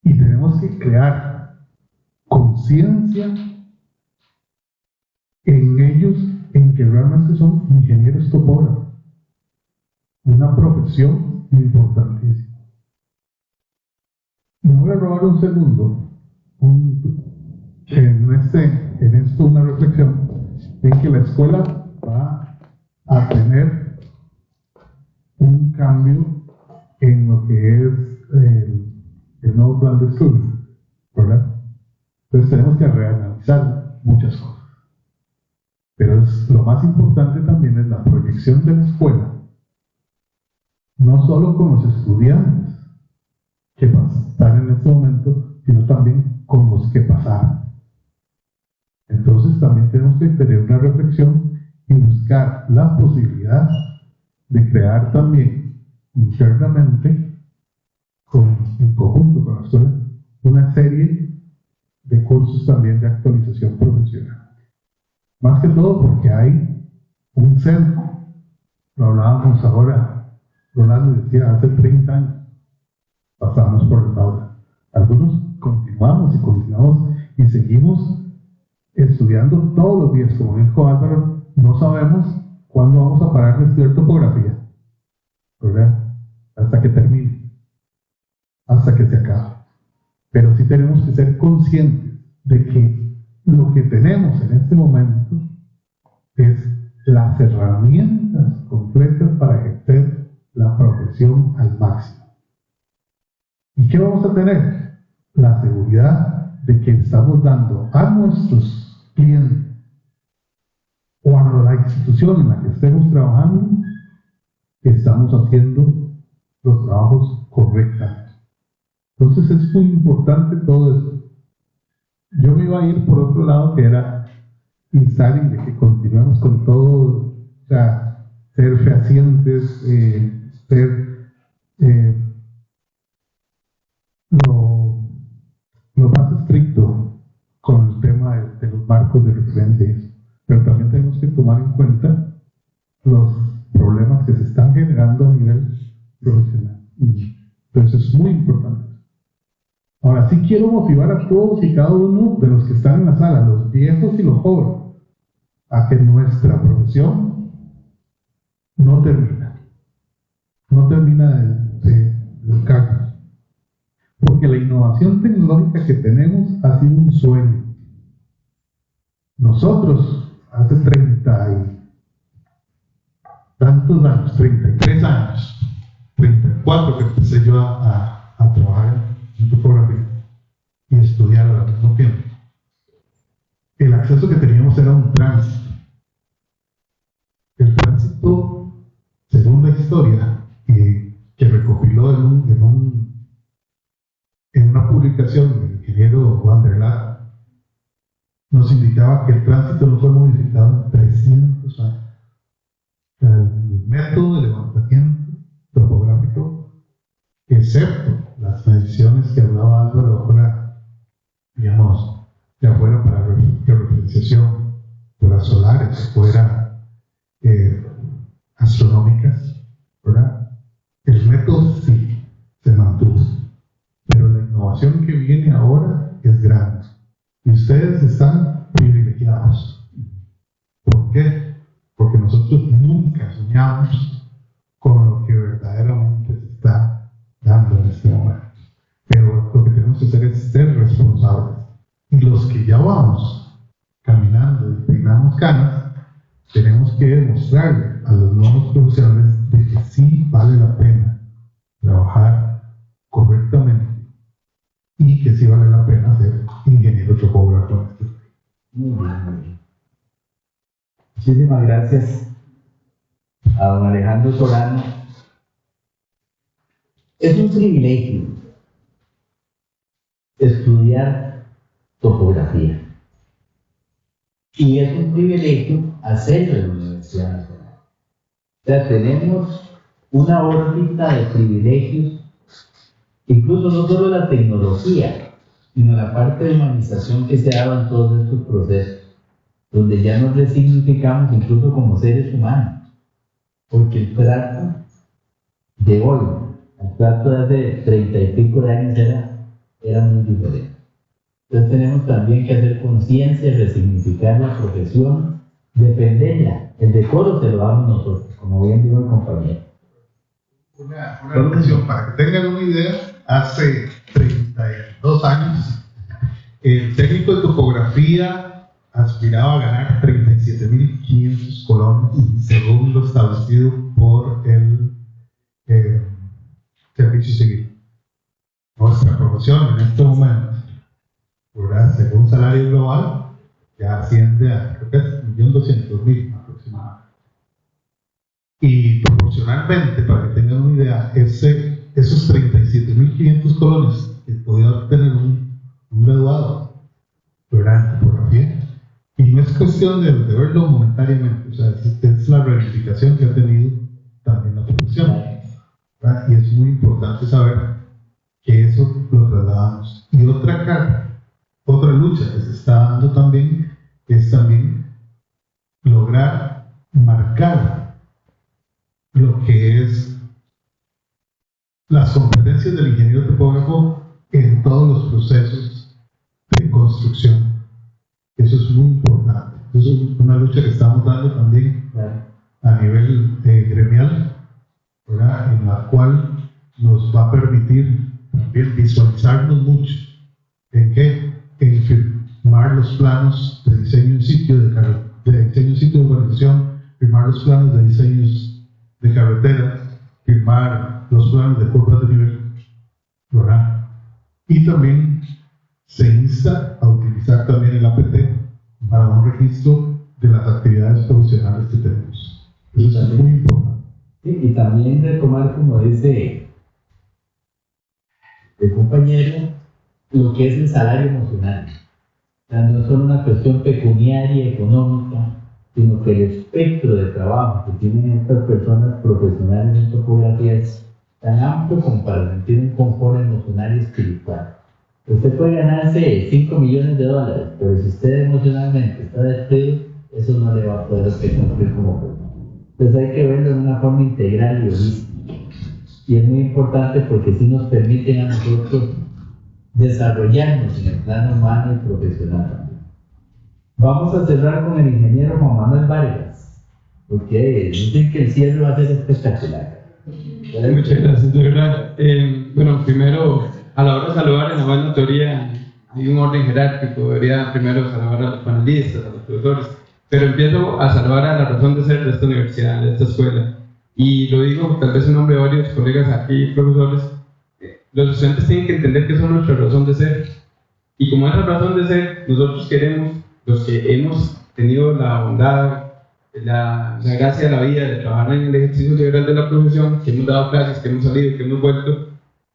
Speaker 5: Y tenemos que crear conciencia en ellos, en que realmente son ingenieros topógrafos, una profesión importantísima. Me voy a robar un segundo en esto una reflexión en que la escuela va a tener un cambio en lo que es el nuevo plan de estudio, ¿verdad? Entonces tenemos que reanalizar muchas cosas, pero lo más importante también es la proyección de la escuela, no solo con los estudiantes que están en este momento, sino también con los que pasaron. Entonces también tenemos que tener una reflexión y buscar la posibilidad de crear también internamente, en conjunto con la escuela, una serie de cursos también de actualización profesional. Más que todo porque hay un centro, lo hablábamos ahora, Rolando decía, hace 30 años pasamos por la aula. Algunos continuamos y seguimos estudiando todos los días, como dijo Álvaro, no sabemos cuándo vamos a parar de estudiar topografía, ¿verdad? Hasta que termine, hasta que se acabe. Pero sí tenemos que ser conscientes de que lo que tenemos en este momento es las herramientas completas para ejercer la profesión al máximo. ¿Y qué vamos a tener? La seguridad de que estamos dando a nuestros clientes o a la institución en la que estemos trabajando, que estamos haciendo los trabajos correctamente. Entonces es muy importante todo esto. Yo me iba a ir por otro lado, que era instar y de que continuemos con todo, o sea, ser fehacientes, ser lo más estricto con el tema de los marcos de referencia, pero también tenemos que tomar en cuenta los problemas que se están generando a nivel profesional. Entonces es muy importante. Ahora sí quiero motivar a todos y cada uno de los que están en la sala, los viejos y los jóvenes, a que nuestra profesión no termina de educarnos. Porque la innovación tecnológica que tenemos ha sido un sueño. Nosotros, hace 30 y tantos años, 33 años, 34 que empecé yo a trabajar en topografía y estudiar al mismo tiempo, el acceso que teníamos era un tránsito. El tránsito, según la historia que recopiló en una publicación del ingeniero Van der Laar, nos indicaba que el tránsito no fue modificado en 300 años. El método de levantamiento topográfico, excepto las mediciones que hablaba Álvaro ahora, digamos, ya fuera para referenciación, fuera solares, fuera astronómicas, ¿verdad? El método sí se mantuvo, pero la innovación que viene ahora es grande y ustedes están privilegiados. ¿Por qué? Porque nosotros nunca soñamos con lo que verdaderamente se está dando en este momento, pero lo que tenemos que hacer es ser responsables, y los que ya vamos caminando y peinamos canas, tenemos que demostrarle a los nuevos profesionales de que sí vale la pena trabajar correctamente y que sí vale la pena ser ingeniero topógrafo en este país.
Speaker 2: Muy bien, muy bien. Muchísimas gracias a don Alejandro Solano. Es un privilegio estudiar topografía y es un privilegio hacerlo en la Universidad Nacional. O sea, tenemos una órbita de privilegios, incluso no solo la tecnología, sino la parte de humanización que se ha dado en todos estos procesos, donde ya nos resignificamos incluso como seres humanos, porque el trato de hoy, el trato de hace 30 y pico de años era muy diferente. Entonces tenemos también que hacer conciencia, resignificar la profesión, defenderla. El decoro se lo damos nosotros, como bien dijo el compañero.
Speaker 5: Una notación, para que tengan una idea, hace 32 años, el técnico de topografía aspiraba a ganar 37.500 colones, según lo establecido por el Servicio Civil. Nuestra profesión en este momento, según salario global, ya asciende a, creo que es 1.200.000 aproximadamente. Y proporcionalmente, para que tengan una idea, esos 37.500 colones que podía obtener un graduado, en topografía, y no es cuestión de verlo monetariamente, o sea, es la reivindicación que ha tenido también la profesión, ¿verdad? Y es muy importante saber que eso lo trasladamos. Y otra lucha que se está dando también es también lograr marcar lo que es las competencias del ingeniero topógrafo en todos los procesos de construcción. Eso es muy importante. Eso es una lucha que estamos dando también a nivel gremial, ¿verdad? En la cual nos va a permitir también visualizarnos mucho. ¿En qué? En firmar los planos de diseño en sitio de urbanización, firmar los planos de diseños de carretera, firmar los planos de curvas de nivel, ¿verdad? Y también se insta a utilizar también el APT para un registro de las actividades profesionales que tenemos. Eso es muy importante.
Speaker 2: Sí, y también retomar, como dice el compañero, lo que es el salario emocional. O sea, no es solo una cuestión pecuniaria, económica, sino que el espectro de trabajo que tienen estas personas profesionales en topografía es tan amplio como para sentir un confort emocional y espiritual. Usted puede ganarse 5 millones de dólares, pero si usted emocionalmente está destruido, eso no le va a poder cumplir como persona. Entonces hay que verlo de una forma integral y holística. Y es muy importante porque sí nos permiten a nosotros desarrollarnos en el plano humano y profesional. Vamos a cerrar con el ingeniero Juan Manuel Vargas, porque dicen que el cierre va a ser espectacular.
Speaker 6: Muchas gracias, de verdad. Bueno, primero, a la hora de saludar, en la buena teoría hay un orden jerárquico. Debería primero saludar a los panelistas, a los profesores, pero empiezo a saludar a la razón de ser de esta universidad, de esta escuela. Y lo digo tal vez en nombre de varios colegas aquí, profesores. Los estudiantes tienen que entender que son nuestra razón de ser. Y como esa razón de ser, nosotros queremos, los que hemos tenido la bondad, la gracia de la vida de trabajar en el ejercicio liberal de la profesión, que hemos dado clases, que hemos salido, que hemos vuelto,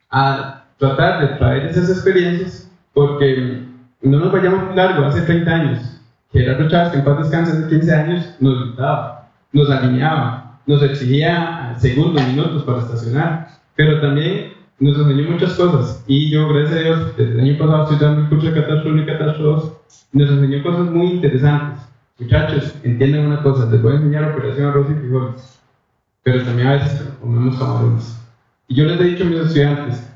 Speaker 6: a tratar de traer esas experiencias, porque no nos vayamos muy largo, hace 30 años, Gerardo Chávez, que en paz descanse, hace 15 años, nos gritaba, nos alineaba, nos exigía segundos, minutos para estacionar, pero también nos enseñó muchas cosas. Y yo, gracias a Dios, desde el año pasado estoy dando el curso de Catastro 1 y Catastro 2, nos enseñó cosas muy interesantes. Muchachos, entiendan una cosa, les voy a enseñar operación arroz y frijoles, pero también a veces comemos camarones. Y yo les he dicho a mis estudiantes,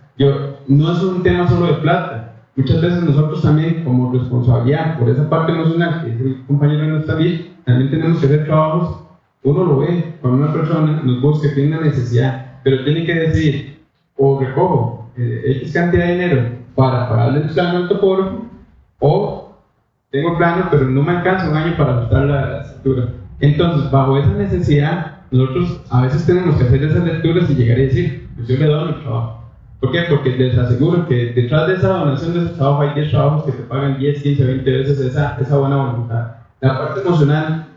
Speaker 6: no es un tema solo de plata. Muchas veces nosotros también, como responsabilidad por esa parte emocional que el compañero no está bien, también tenemos que hacer trabajos. Uno lo ve cuando una persona nos busca, tiene una necesidad, pero tiene que decidir, o recojo X cantidad de dinero para pagarle el plano al topógrafo, o tengo plano, pero no me alcanza un año para ajustar la estructura. Entonces, bajo esa necesidad, nosotros a veces tenemos que hacer esas lecturas y llegar y decir, pues yo le doy mi trabajo. ¿Por qué? Porque les aseguro que detrás de esa donación de ese trabajo hay 10 trabajos que te pagan 10, 15, 20 veces esa buena voluntad. La parte emocional,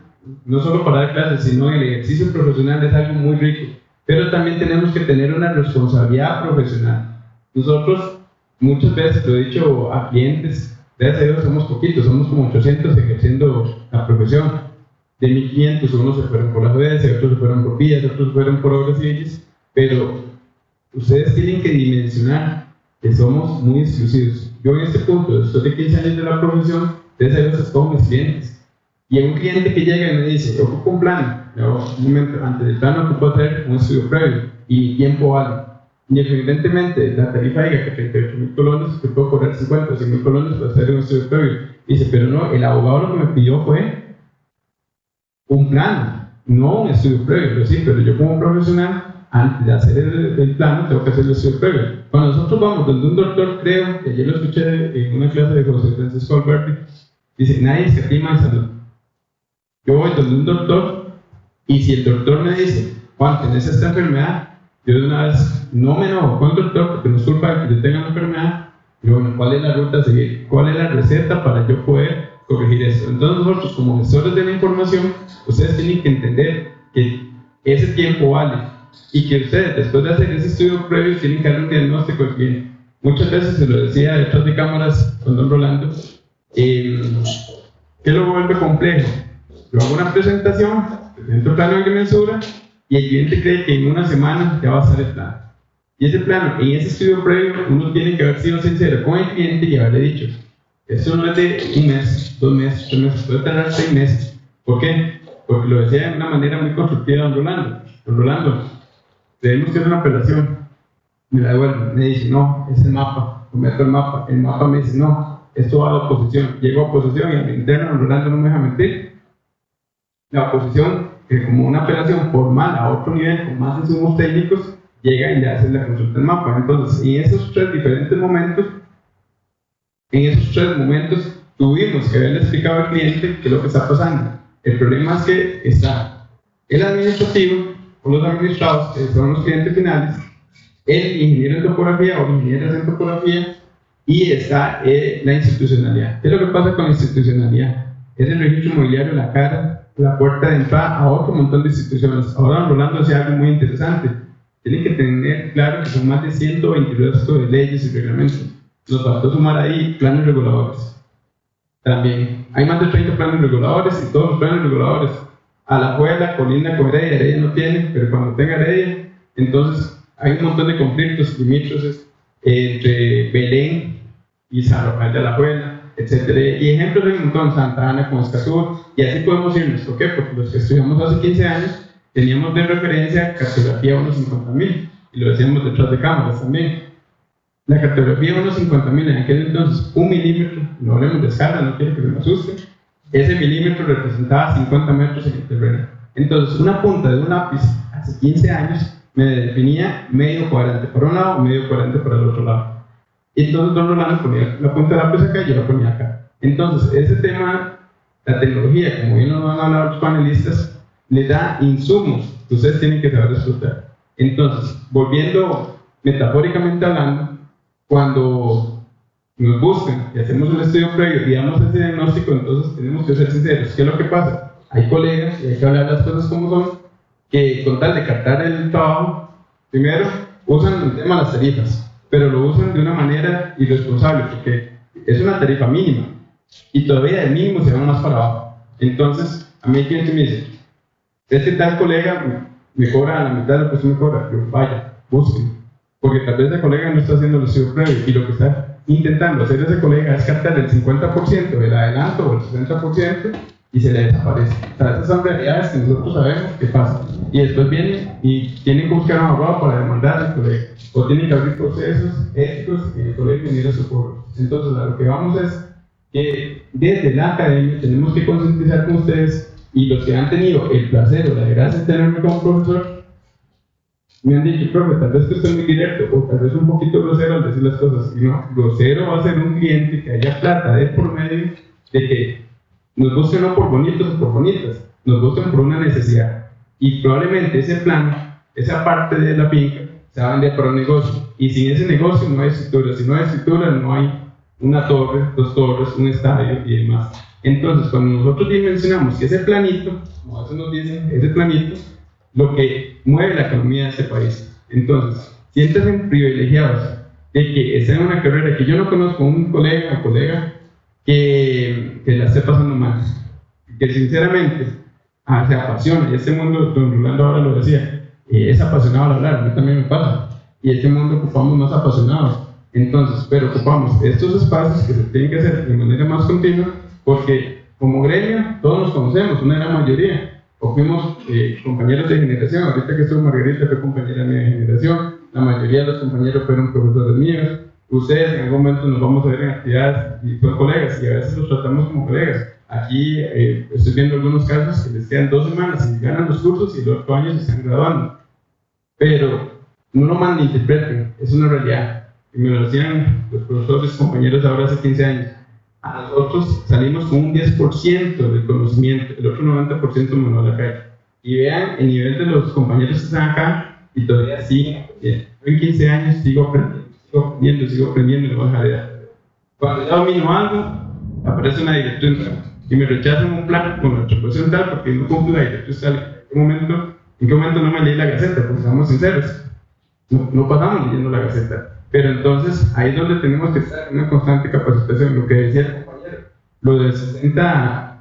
Speaker 6: no solo para dar clases, sino el ejercicio profesional es algo muy rico. Pero también tenemos que tener una responsabilidad profesional. Nosotros, muchas veces lo he dicho a clientes, gracias a Dios somos poquitos, somos como 800 ejerciendo la profesión. De 1500, unos se fueron por la judecia, otros se fueron por vías, otros se fueron por obras civiles, pero ustedes tienen que dimensionar que somos muy exclusivos. Yo en este punto, después de 15 años de la profesión, gracias a Dios estoy con mis clientes. Y hay un cliente que llega y me dice, yo ocupo un plano, yo un momento antes del plano ocupo hacer un estudio previo y mi tiempo vale. Y evidentemente la tarifa diga que 38.000 colones, te puedo cobrar 50 o 100.000 colones para hacer un estudio previo. Dice, pero no, el abogado lo que me pidió fue un plano, no un estudio previo. Pero sí, pero yo como profesional, antes de hacer el plano, tengo que hacer el estudio previo. Cuando nosotros vamos donde un doctor, creo, que ayer lo escuché en una clase de José Francisco Alberti, dice, nadie escatima en salud. Yo voy donde un doctor y si el doctor me dice, Juan, tenés esta enfermedad, yo de una vez no me enojo con el doctor porque no es culpa de que yo tenga la enfermedad. Yo, bueno, ¿cuál es la ruta a seguir? ¿Cuál es la receta para yo poder corregir esto? Entonces nosotros como gestores de la información, ustedes tienen que entender que ese tiempo vale y que ustedes después de hacer ese estudio previo tienen que dar un diagnóstico al cliente. Muchas veces se lo decía detrás de cámaras con don Rolando, ¿qué lo vuelve complejo? Yo hago una presentación, presento el plano de mensura y el cliente cree que en una semana ya va a estar el plano. Y ese plano, en ese estudio previo, uno tiene que haber sido sincero con el cliente y haberle dicho, esto no es de un mes, 2 meses, 3 meses, puede tardar 6 meses. ¿Por qué? Porque lo decía de una manera muy constructiva don Rolando. Don Rolando, tenemos que hacer una apelación. Me la devuelve, me dice, no, es el mapa, lo meto el mapa me dice, no, esto va a la oposición. Llego a oposición y a mi interno, don Rolando no me deja mentir. La oposición, que como una apelación formal a otro nivel, con más insumos técnicos, llega y le hace la consulta del mapa. Entonces, en esos 3 diferentes momentos, tuvimos que haberle explicado al cliente qué es lo que está pasando. El problema es que está el administrativo, o los administrados, que son los clientes finales, el ingeniero en topografía o ingenieras en topografía, y está la institucionalidad. ¿Qué es lo que pasa con la institucionalidad? Es el registro inmobiliario, la puerta de entrada a otro montón de instituciones. Ahora don Rolando decía algo muy interesante. Tienen que tener claro que son más de 122 de leyes y reglamentos. Nos faltó sumar ahí planes reguladores. También hay más de 30 planes reguladores y todos los planes reguladores Alajuela, colinda con Heredia, Heredia no tiene, pero cuando tenga Heredia, entonces hay un montón de conflictos limítrofes entre Belén y San Rafael de Alajuela, etc. Y ejemplos hay un montón, Santa Ana con Escazú, y así podemos irnos. ¿Por qué? Porque los que estudiamos hace 15 años teníamos de referencia cartografía 1.50.000 y lo decíamos detrás de cámaras también. La cartografía 1.50.000 en aquel entonces, 1 milímetro, no hablemos de escala, no quiero que me asusten, ese milímetro representaba 50 metros en el terreno. Entonces, una punta de un lápiz hace 15 años me definía medio cuadrante para un lado, medio cuadrante para el otro lado. Y entonces don Rolando ponía la punta del lápiz acá y yo la ponía acá. Entonces, ese tema, la tecnología, como bien nos van a hablar los panelistas, le da insumos que ustedes tienen que saber explotar. Entonces, volviendo metafóricamente hablando, cuando nos buscan y hacemos un estudio previo y damos ese diagnóstico, entonces tenemos que ser sinceros. ¿Qué es lo que pasa? Hay colegas, y hay que hablar las cosas como son, que con tal de captar el trabajo, primero usan el tema de las tarifas, pero lo usan de una manera irresponsable, porque es una tarifa mínima, y todavía del mínimo se van más para abajo. Entonces, a mí el cliente me dice, este tal colega me cobra a la mitad de lo que usted me cobra. Yo, vaya, busquen, porque tal vez ese colega no está haciendo el estudio previo, y lo que está intentando hacer ese colega es captar el 50% del adelanto o el 60% y se le desaparece. O sea, esas son realidades que nosotros sabemos que pasan. Y después vienen y tienen que buscar a un abogado para demandar al colega, o tienen que abrir procesos éticos y el colega venir a su cobro. Entonces, a lo que vamos es que desde la academia tenemos que concientizar con ustedes, y los que han tenido el placer o la gracia de tenerme como profesor, me han dicho, profe, tal vez que estoy muy directo, o tal vez un poquito grosero al decir las cosas. Y no, grosero va a ser un cliente que haya plata de por medio de que nos busquen no por bonitos o por bonitas, nos buscan por una necesidad. Y probablemente ese plano, esa parte de la finca, se va a vender para un negocio. Y sin ese negocio no hay escritura. Si no hay escritura, no hay una torre, 2 torres, un estadio y demás. Entonces, cuando nosotros dimensionamos que ese planito, como a veces nos dicen, ese planito, lo que mueve la economía de este país. Entonces, siéntanse privilegiados de que estén en una carrera que yo no conozco un colega o colega que la esté pasando mal, que sinceramente se apasiona, y este mundo, don Rolando ahora lo decía, es apasionado al hablar, a mí también me pasa, y este mundo ocupamos más apasionados. Entonces, pero ocupamos estos espacios que se tienen que hacer de manera más continua, porque como gremio todos nos conocemos, una gran mayoría, o fuimos compañeros de generación. Ahorita que estuvo Margarita fue compañera mía de generación, la mayoría de los compañeros fueron profesores míos, ustedes en algún momento nos vamos a ver en actividades y son colegas, y a veces los tratamos como colegas. Aquí estoy viendo algunos casos que les quedan 2 semanas y ganan los cursos y el otro año se están graduando, pero no lo malinterpreten, es una realidad. Y me lo decían los profesores, compañeros ahora hace 15 años. A nosotros salimos con un 10% del conocimiento, el otro 90% manual a la calle. Y vean el nivel de los compañeros que están acá y todavía siguen. En 15 años sigo aprendiendo y no voy a dejar de hacer. Cuando yo domino algo, aparece una directriz y me rechazan un plan con la atribución tal porque no cumplo la directriz tal. ¿En qué momento no me leí la Gaceta? Porque seamos sinceros, no pasamos leyendo la Gaceta. Pero entonces, ahí es donde tenemos que estar en una constante capacitación. Lo que decía el compañero, lo de 60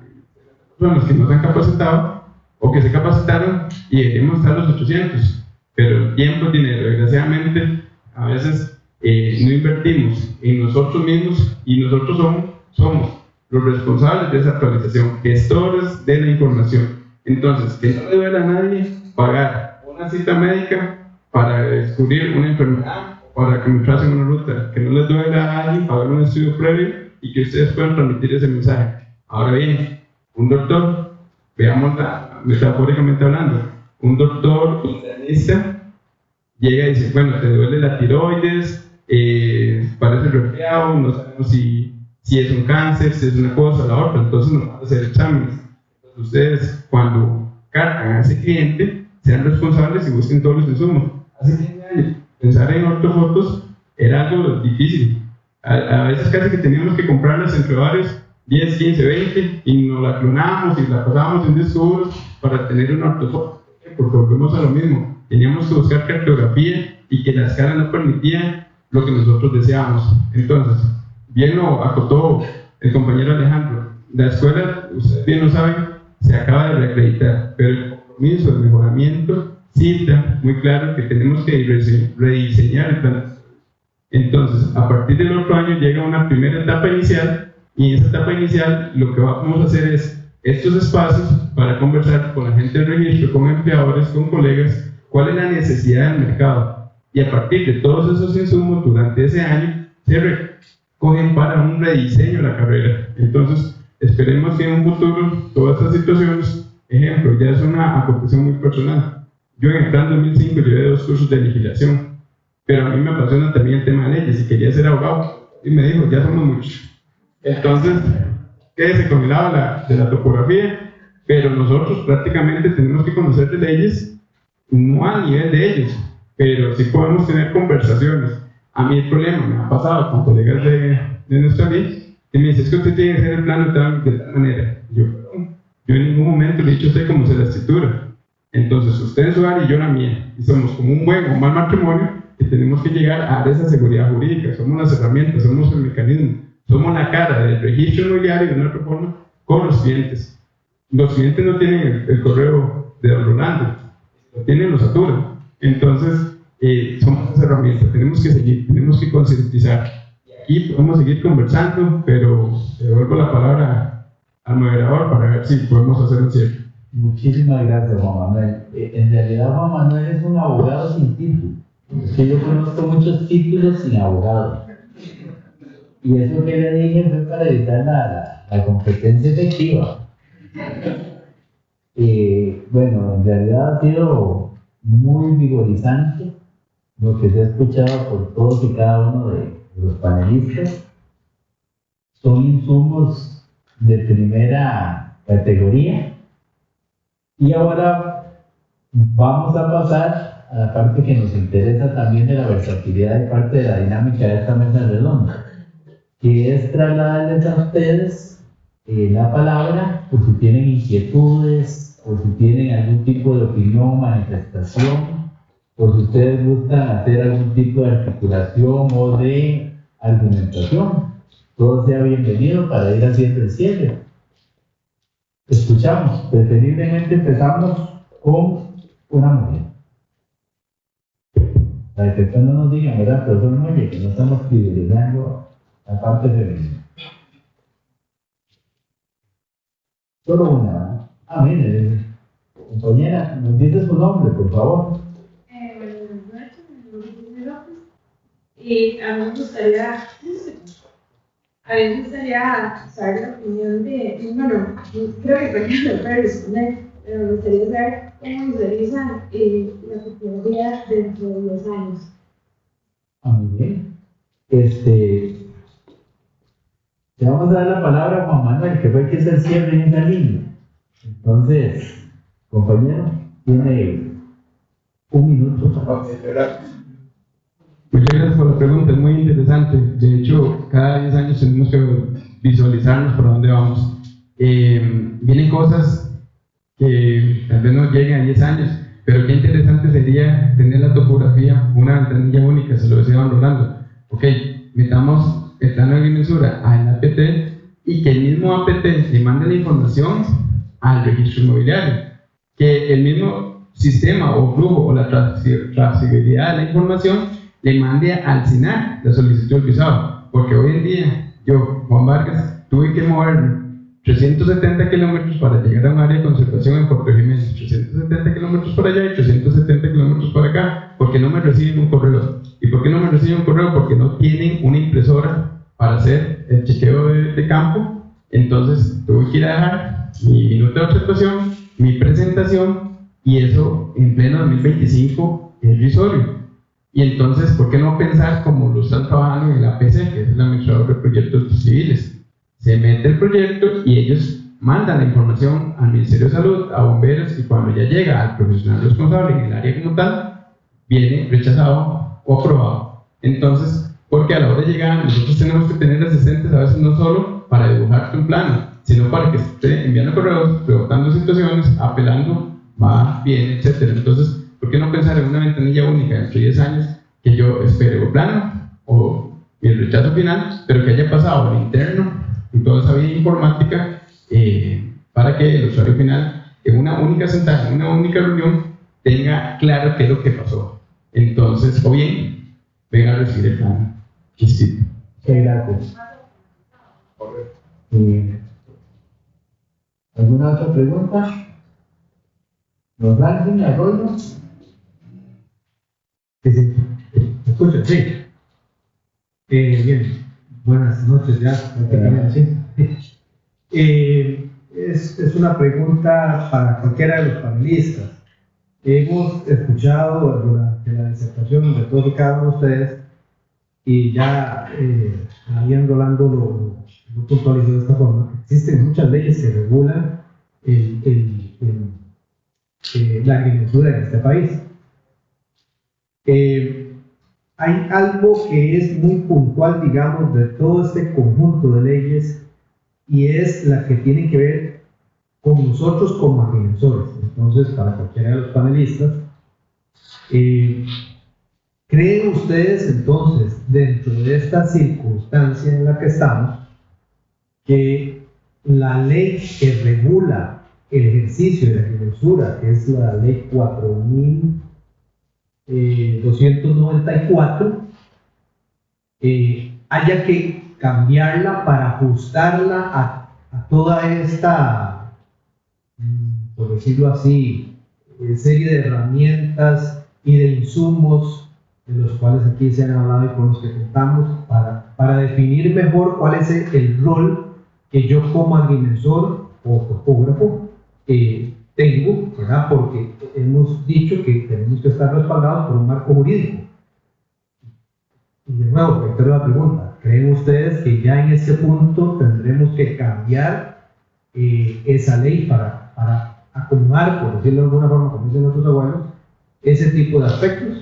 Speaker 6: personas que nos han capacitado o que se capacitaron y debemos estar los 800. Pero el tiempo es dinero. Desgraciadamente, a veces no invertimos en nosotros mismos y nosotros somos los responsables de esa actualización, gestores de la información. Entonces, que no le duele a nadie pagar una cita médica para descubrir una enfermedad, para que me tracen una ruta, que no les duele a alguien pagar un estudio previo y que ustedes puedan transmitir ese mensaje. Ahora bien, un doctor, veamos metafóricamente hablando, un doctor internista llega y dice, bueno, te duele la tiroides, parece resfriado, no sabemos si es un cáncer, si es una cosa o la otra, entonces nos van a hacer exámenes. Entonces ustedes, cuando cargan a ese cliente, sean responsables y busquen todos los insumos. Hace 15 años, pensar en ortofotos era algo difícil. A veces casi que teníamos que comprarlas entre varios, 10, 15, 20, y nos la clonábamos y la pasábamos en discos duros para tener una ortofoto. Porque volvemos a lo mismo. Teníamos que buscar cartografía y que la escala no permitía lo que nosotros deseábamos. Entonces, bien lo acotó el compañero Alejandro. La escuela, ustedes bien lo saben, se acaba de reacreditar, pero el compromiso, el mejoramiento, cita muy claro que tenemos que rediseñar el plan. Entonces, a partir del otro año llega una primera etapa inicial, y en esa etapa inicial lo que vamos a hacer es estos espacios para conversar con la gente del registro, con empleadores, con colegas, cuál es la necesidad del mercado. Y a partir de todos esos insumos durante ese año se recogen para un rediseño de la carrera. Entonces, esperemos que en un futuro todas estas situaciones, ejemplo, ya es una acotación muy personal. Yo en el plan 2005 llevé 2 cursos de legislación, pero a mí me apasiona también el tema de leyes y quería ser abogado. Y me dijo, ya somos muchos. Entonces, quédese con el lado de la topografía, pero nosotros prácticamente tenemos que conocer de leyes, no a nivel de ellos, pero sí podemos tener conversaciones. A mí el problema me ha pasado con colegas de nuestra ley, que me dicen, es que usted tiene que hacer el plan de tal manera. Yo en ningún momento le he dicho a usted cómo se la escritura. Entonces, usted es su área y yo la mía, y somos como un buen o mal matrimonio que tenemos que llegar a esa seguridad jurídica. Somos las herramientas, somos el mecanismo, somos la cara del registro inmobiliario de una reforma con los clientes. Los clientes no tienen el correo de don Rolando, lo tienen los Satura. Entonces, somos esa herramienta, tenemos que seguir, tenemos que concientizar. Y aquí podemos seguir conversando, pero devuelvo la palabra al moderador para ver si podemos hacer un cierre.
Speaker 2: Muchísimas gracias, Juan Manuel. En realidad, Juan Manuel es un abogado sin título. Es que yo conozco muchos títulos sin abogado. Y eso que le dije fue para evitar la competencia efectiva. Bueno, en realidad ha sido muy vigorizante lo que se ha escuchado por todos y cada uno de los panelistas. Son insumos de primera categoría. Y ahora vamos a pasar a la parte que nos interesa también de la versatilidad de parte de la dinámica de esta mesa redonda, que es trasladarles a ustedes la palabra, por si tienen inquietudes, o si tienen algún tipo de opinión, manifestación, por si ustedes gustan hacer algún tipo de articulación o de argumentación. Todo sea bienvenido para ir haciendo el cierre. Escuchamos, preferiblemente empezamos con una mujer. Para que después no nos digan, ¿verdad? Pero son mujeres, que no estamos privilegiando la parte femenina. Solo una, ¿verdad? Ah, mire, compañera, nos dice su nombre, por favor.
Speaker 7: Buenas noches, mi nombre es Luis López. Y a mí me gustaría saber la opinión de, bueno, creo que cualquiera me puede responder, pero me gustaría saber cómo visualizan la tecnología dentro de 10 años.
Speaker 2: Ah, muy bien. Le vamos a dar la palabra a Juan Manuel, que fue el que hizo el cierre en esa línea. Entonces, compañero, tiene un minuto.
Speaker 6: Muchas gracias por la pregunta, es muy interesante. De hecho, cada 10 años tenemos que visualizarnos por dónde vamos. Vienen cosas que tal vez no lleguen a 10 años, pero qué interesante sería tener la topografía, una ventanilla única, se lo decía Don Rolando. Ok, metamos el plano de agrimensura al APT y que el mismo APT le mande la información al registro inmobiliario, que el mismo sistema o flujo o la trazabilidad de la información le mande al SINAC la solicitud del visado, porque hoy en día yo, Juan Vargas, tuve que mover 370 kilómetros para llegar a un área de conservación en Puerto Jiménez, 370 kilómetros para allá y 370 kilómetros para acá, porque no me reciben un correo. ¿Y por qué no me reciben un correo? Porque no tienen una impresora para hacer el chequeo de campo. Entonces tuve que ir a dejar mi minuto de observación, mi presentación, y eso en pleno 2025 es irrisorio. Y entonces, ¿por qué no pensar como lo están trabajando en la APC, que es el administrador de proyectos civiles? Se mete el proyecto y ellos mandan la información al Ministerio de Salud, a bomberos, y cuando ya llega al profesional responsable en el área como tal, viene rechazado o aprobado. Entonces, porque a la hora de llegar, nosotros tenemos que tener asistentes a veces no solo para dibujarte un plano, sino para que esté enviando correos, rebotando situaciones, apelando, va, bien, etc. Entonces, ¿por qué no pensar en una ventanilla única dentro de 10 años que yo espere o plano o el rechazo final, pero que haya pasado al interno y toda esa vía informática para que el usuario final, en una única sentada, en una única reunión, tenga claro qué es lo que pasó? Entonces, o bien, venga a recibir el plano. Chistito.
Speaker 2: Gracias. ¿Alguna otra pregunta? ¿Nos dan Arroyo?
Speaker 8: Sí, sí. ¿Me escuchan? Sí. Bien. Buenas noches ya. Es una pregunta para cualquiera de los panelistas. Hemos escuchado durante la disertación de todos y cada uno de ustedes, y ya Arián Rolando lo puntualizó de esta forma. Existen muchas leyes que regulan la agrimensura en este país. Hay algo que es muy puntual, digamos, de todo este conjunto de leyes, y es la que tiene que ver con nosotros como agrimensores. Entonces, para cualquiera de los panelistas, ¿creen ustedes entonces, dentro de esta circunstancia en la que estamos, que la ley que regula el ejercicio de la agrimensura, que es la ley 4294, haya que cambiarla para ajustarla a toda esta, por decirlo así, serie de herramientas y de insumos de los cuales aquí se han hablado y con los que contamos, para definir mejor cuál es el rol que yo como agrimensor o topógrafo tengo, ¿verdad? Porque hemos dicho que tenemos que estar respaldados por un marco jurídico. Y de nuevo, reitero la pregunta: ¿creen ustedes que ya en este punto tendremos que cambiar esa ley para acomodar, por decirlo de alguna forma, como dicen nuestros abuelos, ese tipo de aspectos.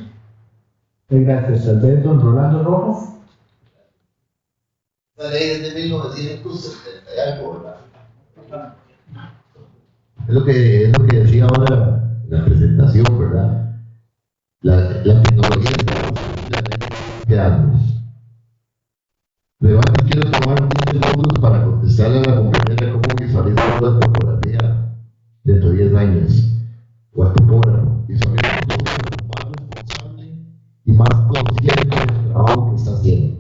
Speaker 8: Gracias. Tal vez don Rolando Rojas.
Speaker 3: La ley es de 1970 y algo, ¿verdad? Es lo que decía ahora la presentación, ¿verdad? La tecnología está quedando. Pero antes quiero tomar 10 segundos para contestarle a la compañera cómo visualiza la topografía dentro de 10 años. O al topógrafo. Visualiza más responsable y más consciente del trabajo que está haciendo.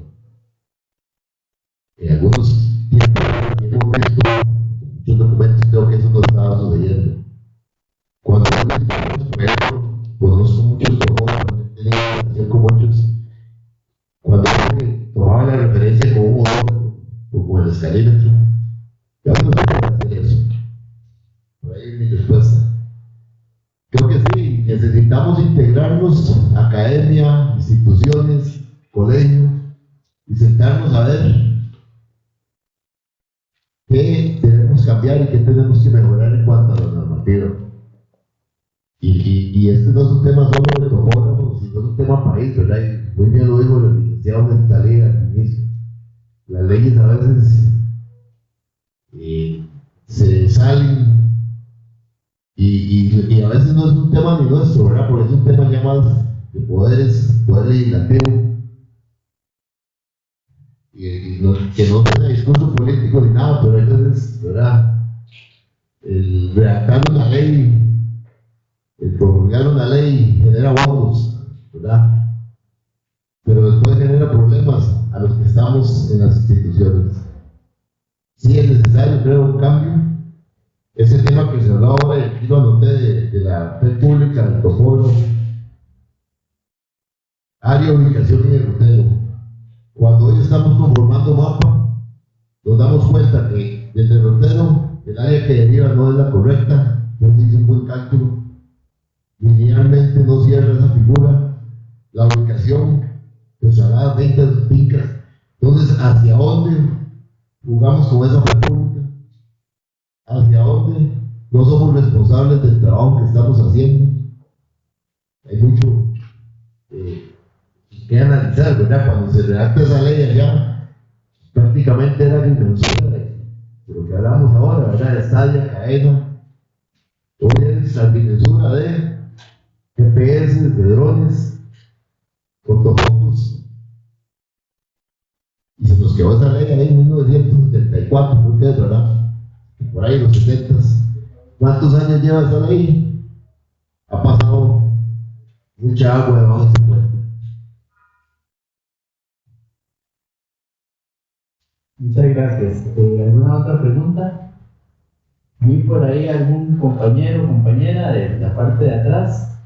Speaker 3: En algunos tiempos hemos visto muchos documentos, creo que eso no estaba sucediendo. Cuando por ejemplo, conozco muchos topógrafos, he tenido relación con muchos. Cuando tomaba la referencia con un motor o con el escalímetro, ya no se puede hacer eso. Por ahí es mi respuesta. Creo que sí, necesitamos integrarnos, academia, instituciones, colegios, y sentarnos a ver qué debemos cambiar y qué tenemos que mejorar en cuanto a la normativa. Y este no es un tema solo de topógrafos, sino es un tema país, ¿verdad? Y muy bien lo dijo el licenciado Mentalía al inicio. Las leyes a veces se salen y a veces no es un tema ni nuestro, ¿verdad? Porque es un tema ya más de poder legislativo. Que no tenga discurso político ni nada, pero a veces, ¿verdad? El redactar una ley, el promulgar una ley genera bonos, ¿verdad? Pero después genera problemas a los que estamos en las instituciones. Sí es necesario, creo, un cambio. Ese tema que se habló ahora, y aquí lo anoté de la red pública, del topógrafo, área, ubicación y derrotero. Cuando hoy estamos conformando mapa, nos damos cuenta que del derrotero, el área que deriva no es la correcta, no se hizo un buen cálculo, linealmente no cierra esa figura, la ubicación, pues trasladas 20 fincas. Entonces, ¿hacia dónde jugamos con esa república? ¿Hacia dónde no somos responsables del trabajo que estamos haciendo? Hay mucho que analizar, ¿verdad? Cuando se redacta esa ley allá, prácticamente era agrimensura de lo que hablamos ahora, ¿verdad? Estadia, cadena. Hoy es agrimensura de GPS, de drones, ortofotos. Y se nos quedó esa ley ahí en 1974, creo que es, ¿verdad? Por ahí en los 70. ¿Cuántos años lleva esa ley? Ha pasado mucha agua debajo de ese puente.
Speaker 2: Muchas gracias. ¿Alguna otra pregunta? ¿Vi por ahí algún compañero o compañera de la parte de atrás?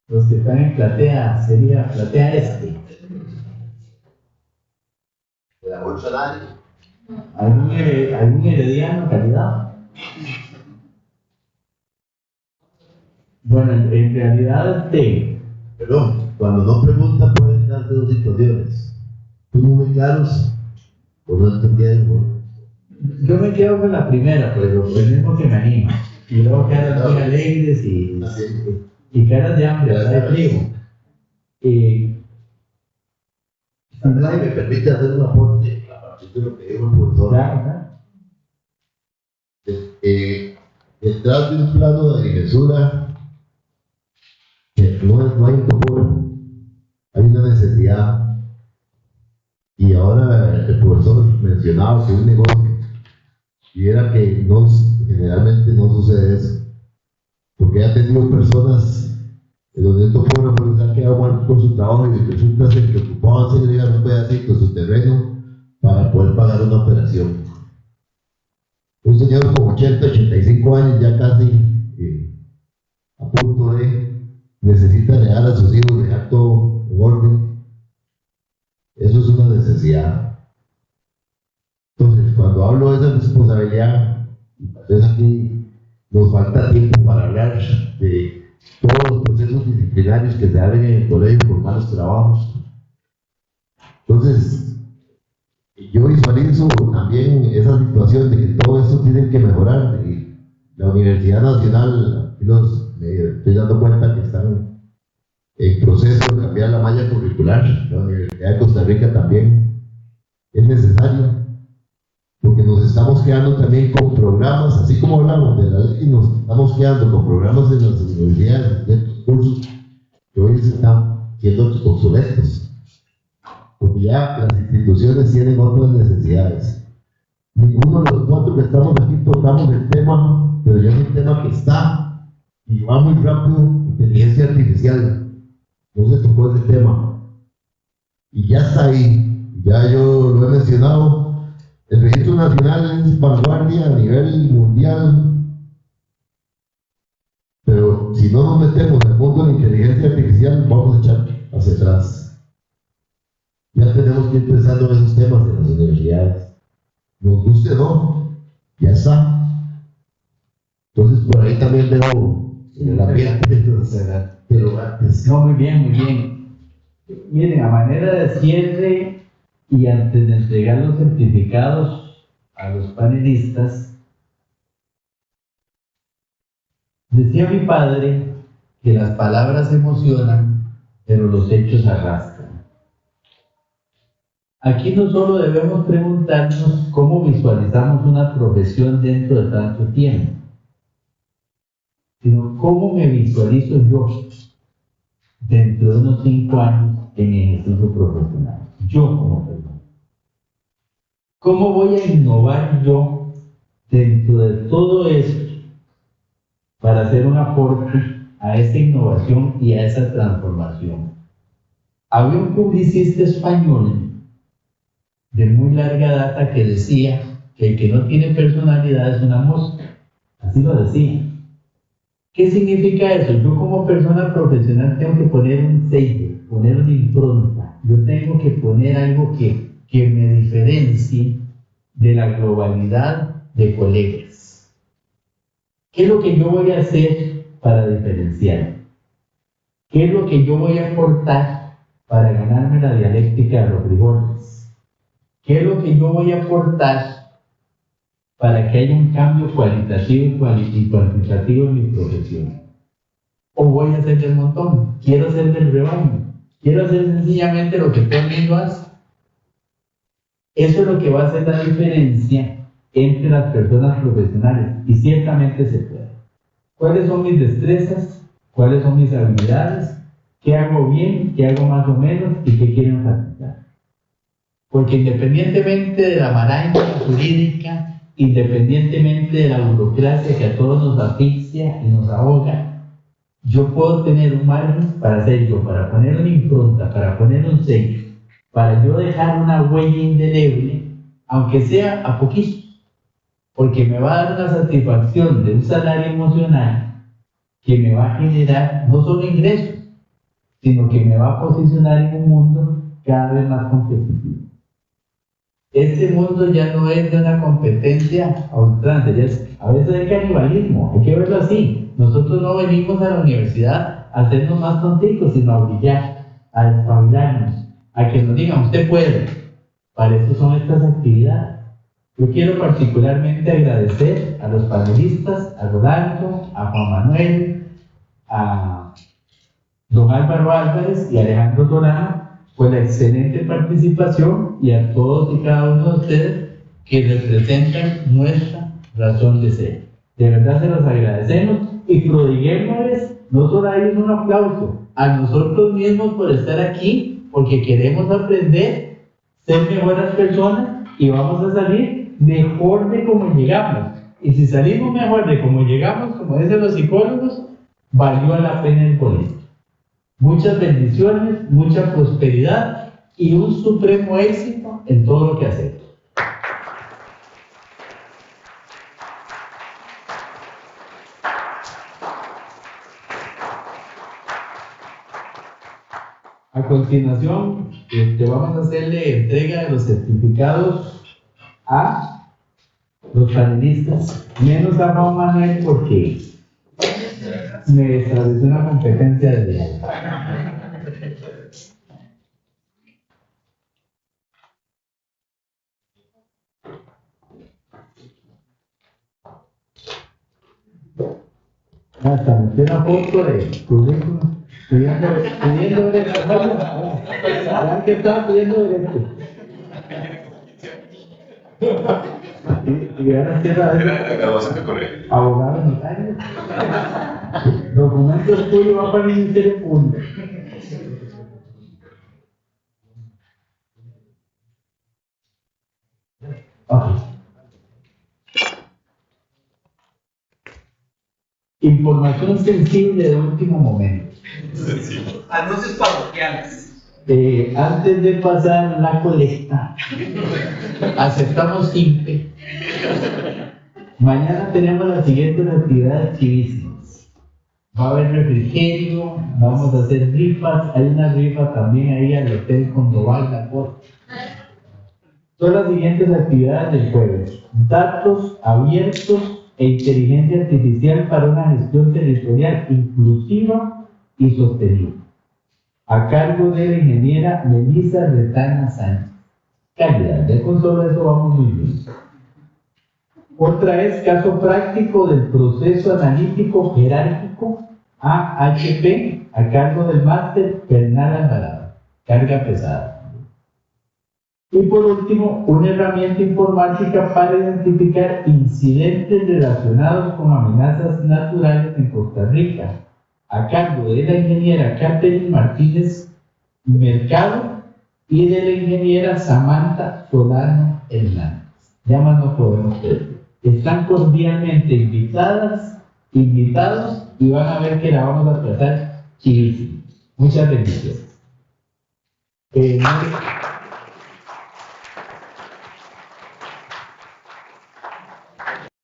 Speaker 2: Los que están en platea, sería platea este.
Speaker 3: ¿De la bolsa nadie?
Speaker 2: ¿Algún herediano calidad? Bueno, en realidad,
Speaker 3: Perdón, cuando no preguntan pueden darse dos situaciones. ¿Fuimos muy claros o no entendieron?
Speaker 2: yo me quedo con la primera, pues lo mismo que me anima. Y luego caras muy alegres y caras de hambre, ¿verdad? De frío.
Speaker 3: Nadie me permite hacer un aporte a partir de lo que dijo el profesor.
Speaker 2: Claro.
Speaker 3: Detrás de un plano de agrimensura, que no hay un topógrafo, hay una necesidad. Y ahora el profesor mencionaba que un negocio, y era que generalmente no sucede eso, porque ha tenido personas en donde el topógrafo les ha quedado mal con su trabajo y resulta ser que ocupaban segregar un pedacito de su terreno para poder pagar una operación. Un señor con 80, 85 años, ya casi a punto de, necesita dejar a sus hijos, dejar todo en orden. Eso es una necesidad. Entonces, cuando hablo de esa responsabilidad, entonces aquí nos falta tiempo para hablar de todos los procesos disciplinarios que se abren en el colegio por malos trabajos. Entonces, yo visualizo también esa situación de que todo esto tiene que mejorar, y La Universidad Nacional, me estoy dando cuenta que están en proceso de cambiar la malla curricular. La Universidad de Costa Rica también es necesario, porque nos estamos quedando también con programas, así como hablamos de la ley, nos estamos quedando con programas en las universidades, de estos cursos que hoy se están siendo obsoletos, porque ya las instituciones tienen otras necesidades. Ninguno de los cuatro que estamos aquí tocamos el tema, pero ya es un tema que está y va muy rápido. Inteligencia artificial, no se tocó ese tema y ya está ahí, ya yo lo he mencionado. El registro nacional es vanguardia a nivel mundial, pero si no nos metemos en el mundo de la inteligencia artificial, vamos a echar hacia atrás. Ya tenemos que ir pensando en esos temas en las universidades. Nos guste o no, ya está. Entonces, por ahí también veo el ambiente de los interrogantes.
Speaker 2: No, muy bien, muy bien. Miren, a manera de cierre y antes de entregar los certificados a los panelistas, decía mi padre que las palabras emocionan, pero los hechos arrastran. Aquí no solo debemos preguntarnos cómo visualizamos una profesión dentro de tanto tiempo, sino cómo me visualizo yo dentro de unos 5 años en ejercicio profesional, yo como persona. ¿Cómo voy a innovar yo dentro de todo esto para hacer un aporte a esa innovación y a esa transformación? Había un publicista español de muy larga data que decía que el que no tiene personalidad es una mosca. Así lo decía. ¿Qué significa eso? Yo como persona profesional tengo que poner un sello, poner una impronta. Yo tengo que poner algo que me diferencie de la globalidad de colegas. ¿Qué es lo que yo voy a hacer para diferenciar? ¿Qué es lo que yo voy a aportar para ganarme la dialéctica de los frijoles? ¿Qué es lo que yo voy a aportar para que haya un cambio cualitativo y cuantitativo en mi profesión? ¿O voy a hacer del montón? ¿Quiero hacer del rebaño? ¿Quiero hacer sencillamente lo que todo el mundo hace? Eso es lo que va a hacer la diferencia entre las personas profesionales, y ciertamente se puede. ¿Cuáles son mis destrezas? ¿Cuáles son mis habilidades? ¿Qué hago bien? ¿Qué hago más o menos? ¿Y qué quiero enfatizar? Porque independientemente de la maraña jurídica, independientemente de la burocracia que a todos nos asfixia y nos ahoga, yo puedo tener un margen para hacer yo, para poner una impronta, para poner un sello, para yo dejar una huella indeleble, aunque sea a poquito, porque me va a dar una satisfacción de un salario emocional que me va a generar no solo ingresos, sino que me va a posicionar en un mundo cada vez más competitivo. Este mundo ya no es de una competencia a ultranza, a veces hay canibalismo, hay que verlo así. Nosotros no venimos a la universidad a hacernos más tonticos, sino a brillar, a despabilarnos, a que nos digan, usted puede. Para eso son estas actividades. Yo quiero particularmente agradecer a los panelistas, a Rolando, a Juan Manuel, a don Álvaro Álvarez y a Alejandro Torano por la excelente participación, y a todos y cada uno de ustedes que representan nuestra razón de ser. De verdad se los agradecemos y prodiguémosles no solo a ellos un aplauso, a nosotros mismos por estar aquí, porque queremos aprender, ser mejores personas y vamos a salir mejor de como llegamos. Y si salimos mejor de como llegamos, como dicen los psicólogos, valió la pena el boleto. Muchas bendiciones, mucha prosperidad y un supremo éxito en todo lo que hacemos. A continuación, vamos a hacerle entrega de los certificados a los panelistas, menos a Juan Manuel porque me estableció una competencia de él. Hasta metí una foto de currículum pidiendo derecho. ¿Saben que estaba pidiendo derecho? Y ahora cierra
Speaker 9: Era la graduación de colegio.
Speaker 2: abogado notario. Documentos tuyos va para el Ministerio Público. Okay. Información sensible de último momento.
Speaker 8: Anuncios parroquiales.
Speaker 2: Antes de pasar la colecta, aceptamos simple. Mañana tenemos las siguientes actividades chivísimas. Va a haber refrigerio, vamos a hacer rifas, hay una rifa también ahí al Hotel Condoval La Corte. Son las siguientes actividades del jueves: datos abiertos e inteligencia artificial para una gestión territorial inclusiva y sostenible, a cargo de la ingeniera Melissa Retana Sánchez. Calidad, ya con solo eso vamos muy bien. Otra es caso práctico del proceso analítico jerárquico AHP, a cargo del máster Bernal Alvarado, carga pesada. Y por último, una herramienta informática para identificar incidentes relacionados con amenazas naturales en Costa Rica, a cargo de la ingeniera Catherine Martínez Mercado y de la ingeniera Samantha Solano Hernández. Ya más no podemos pedir. Están cordialmente invitados y van a ver que la vamos a tratar chivísimo. Muchas bendiciones.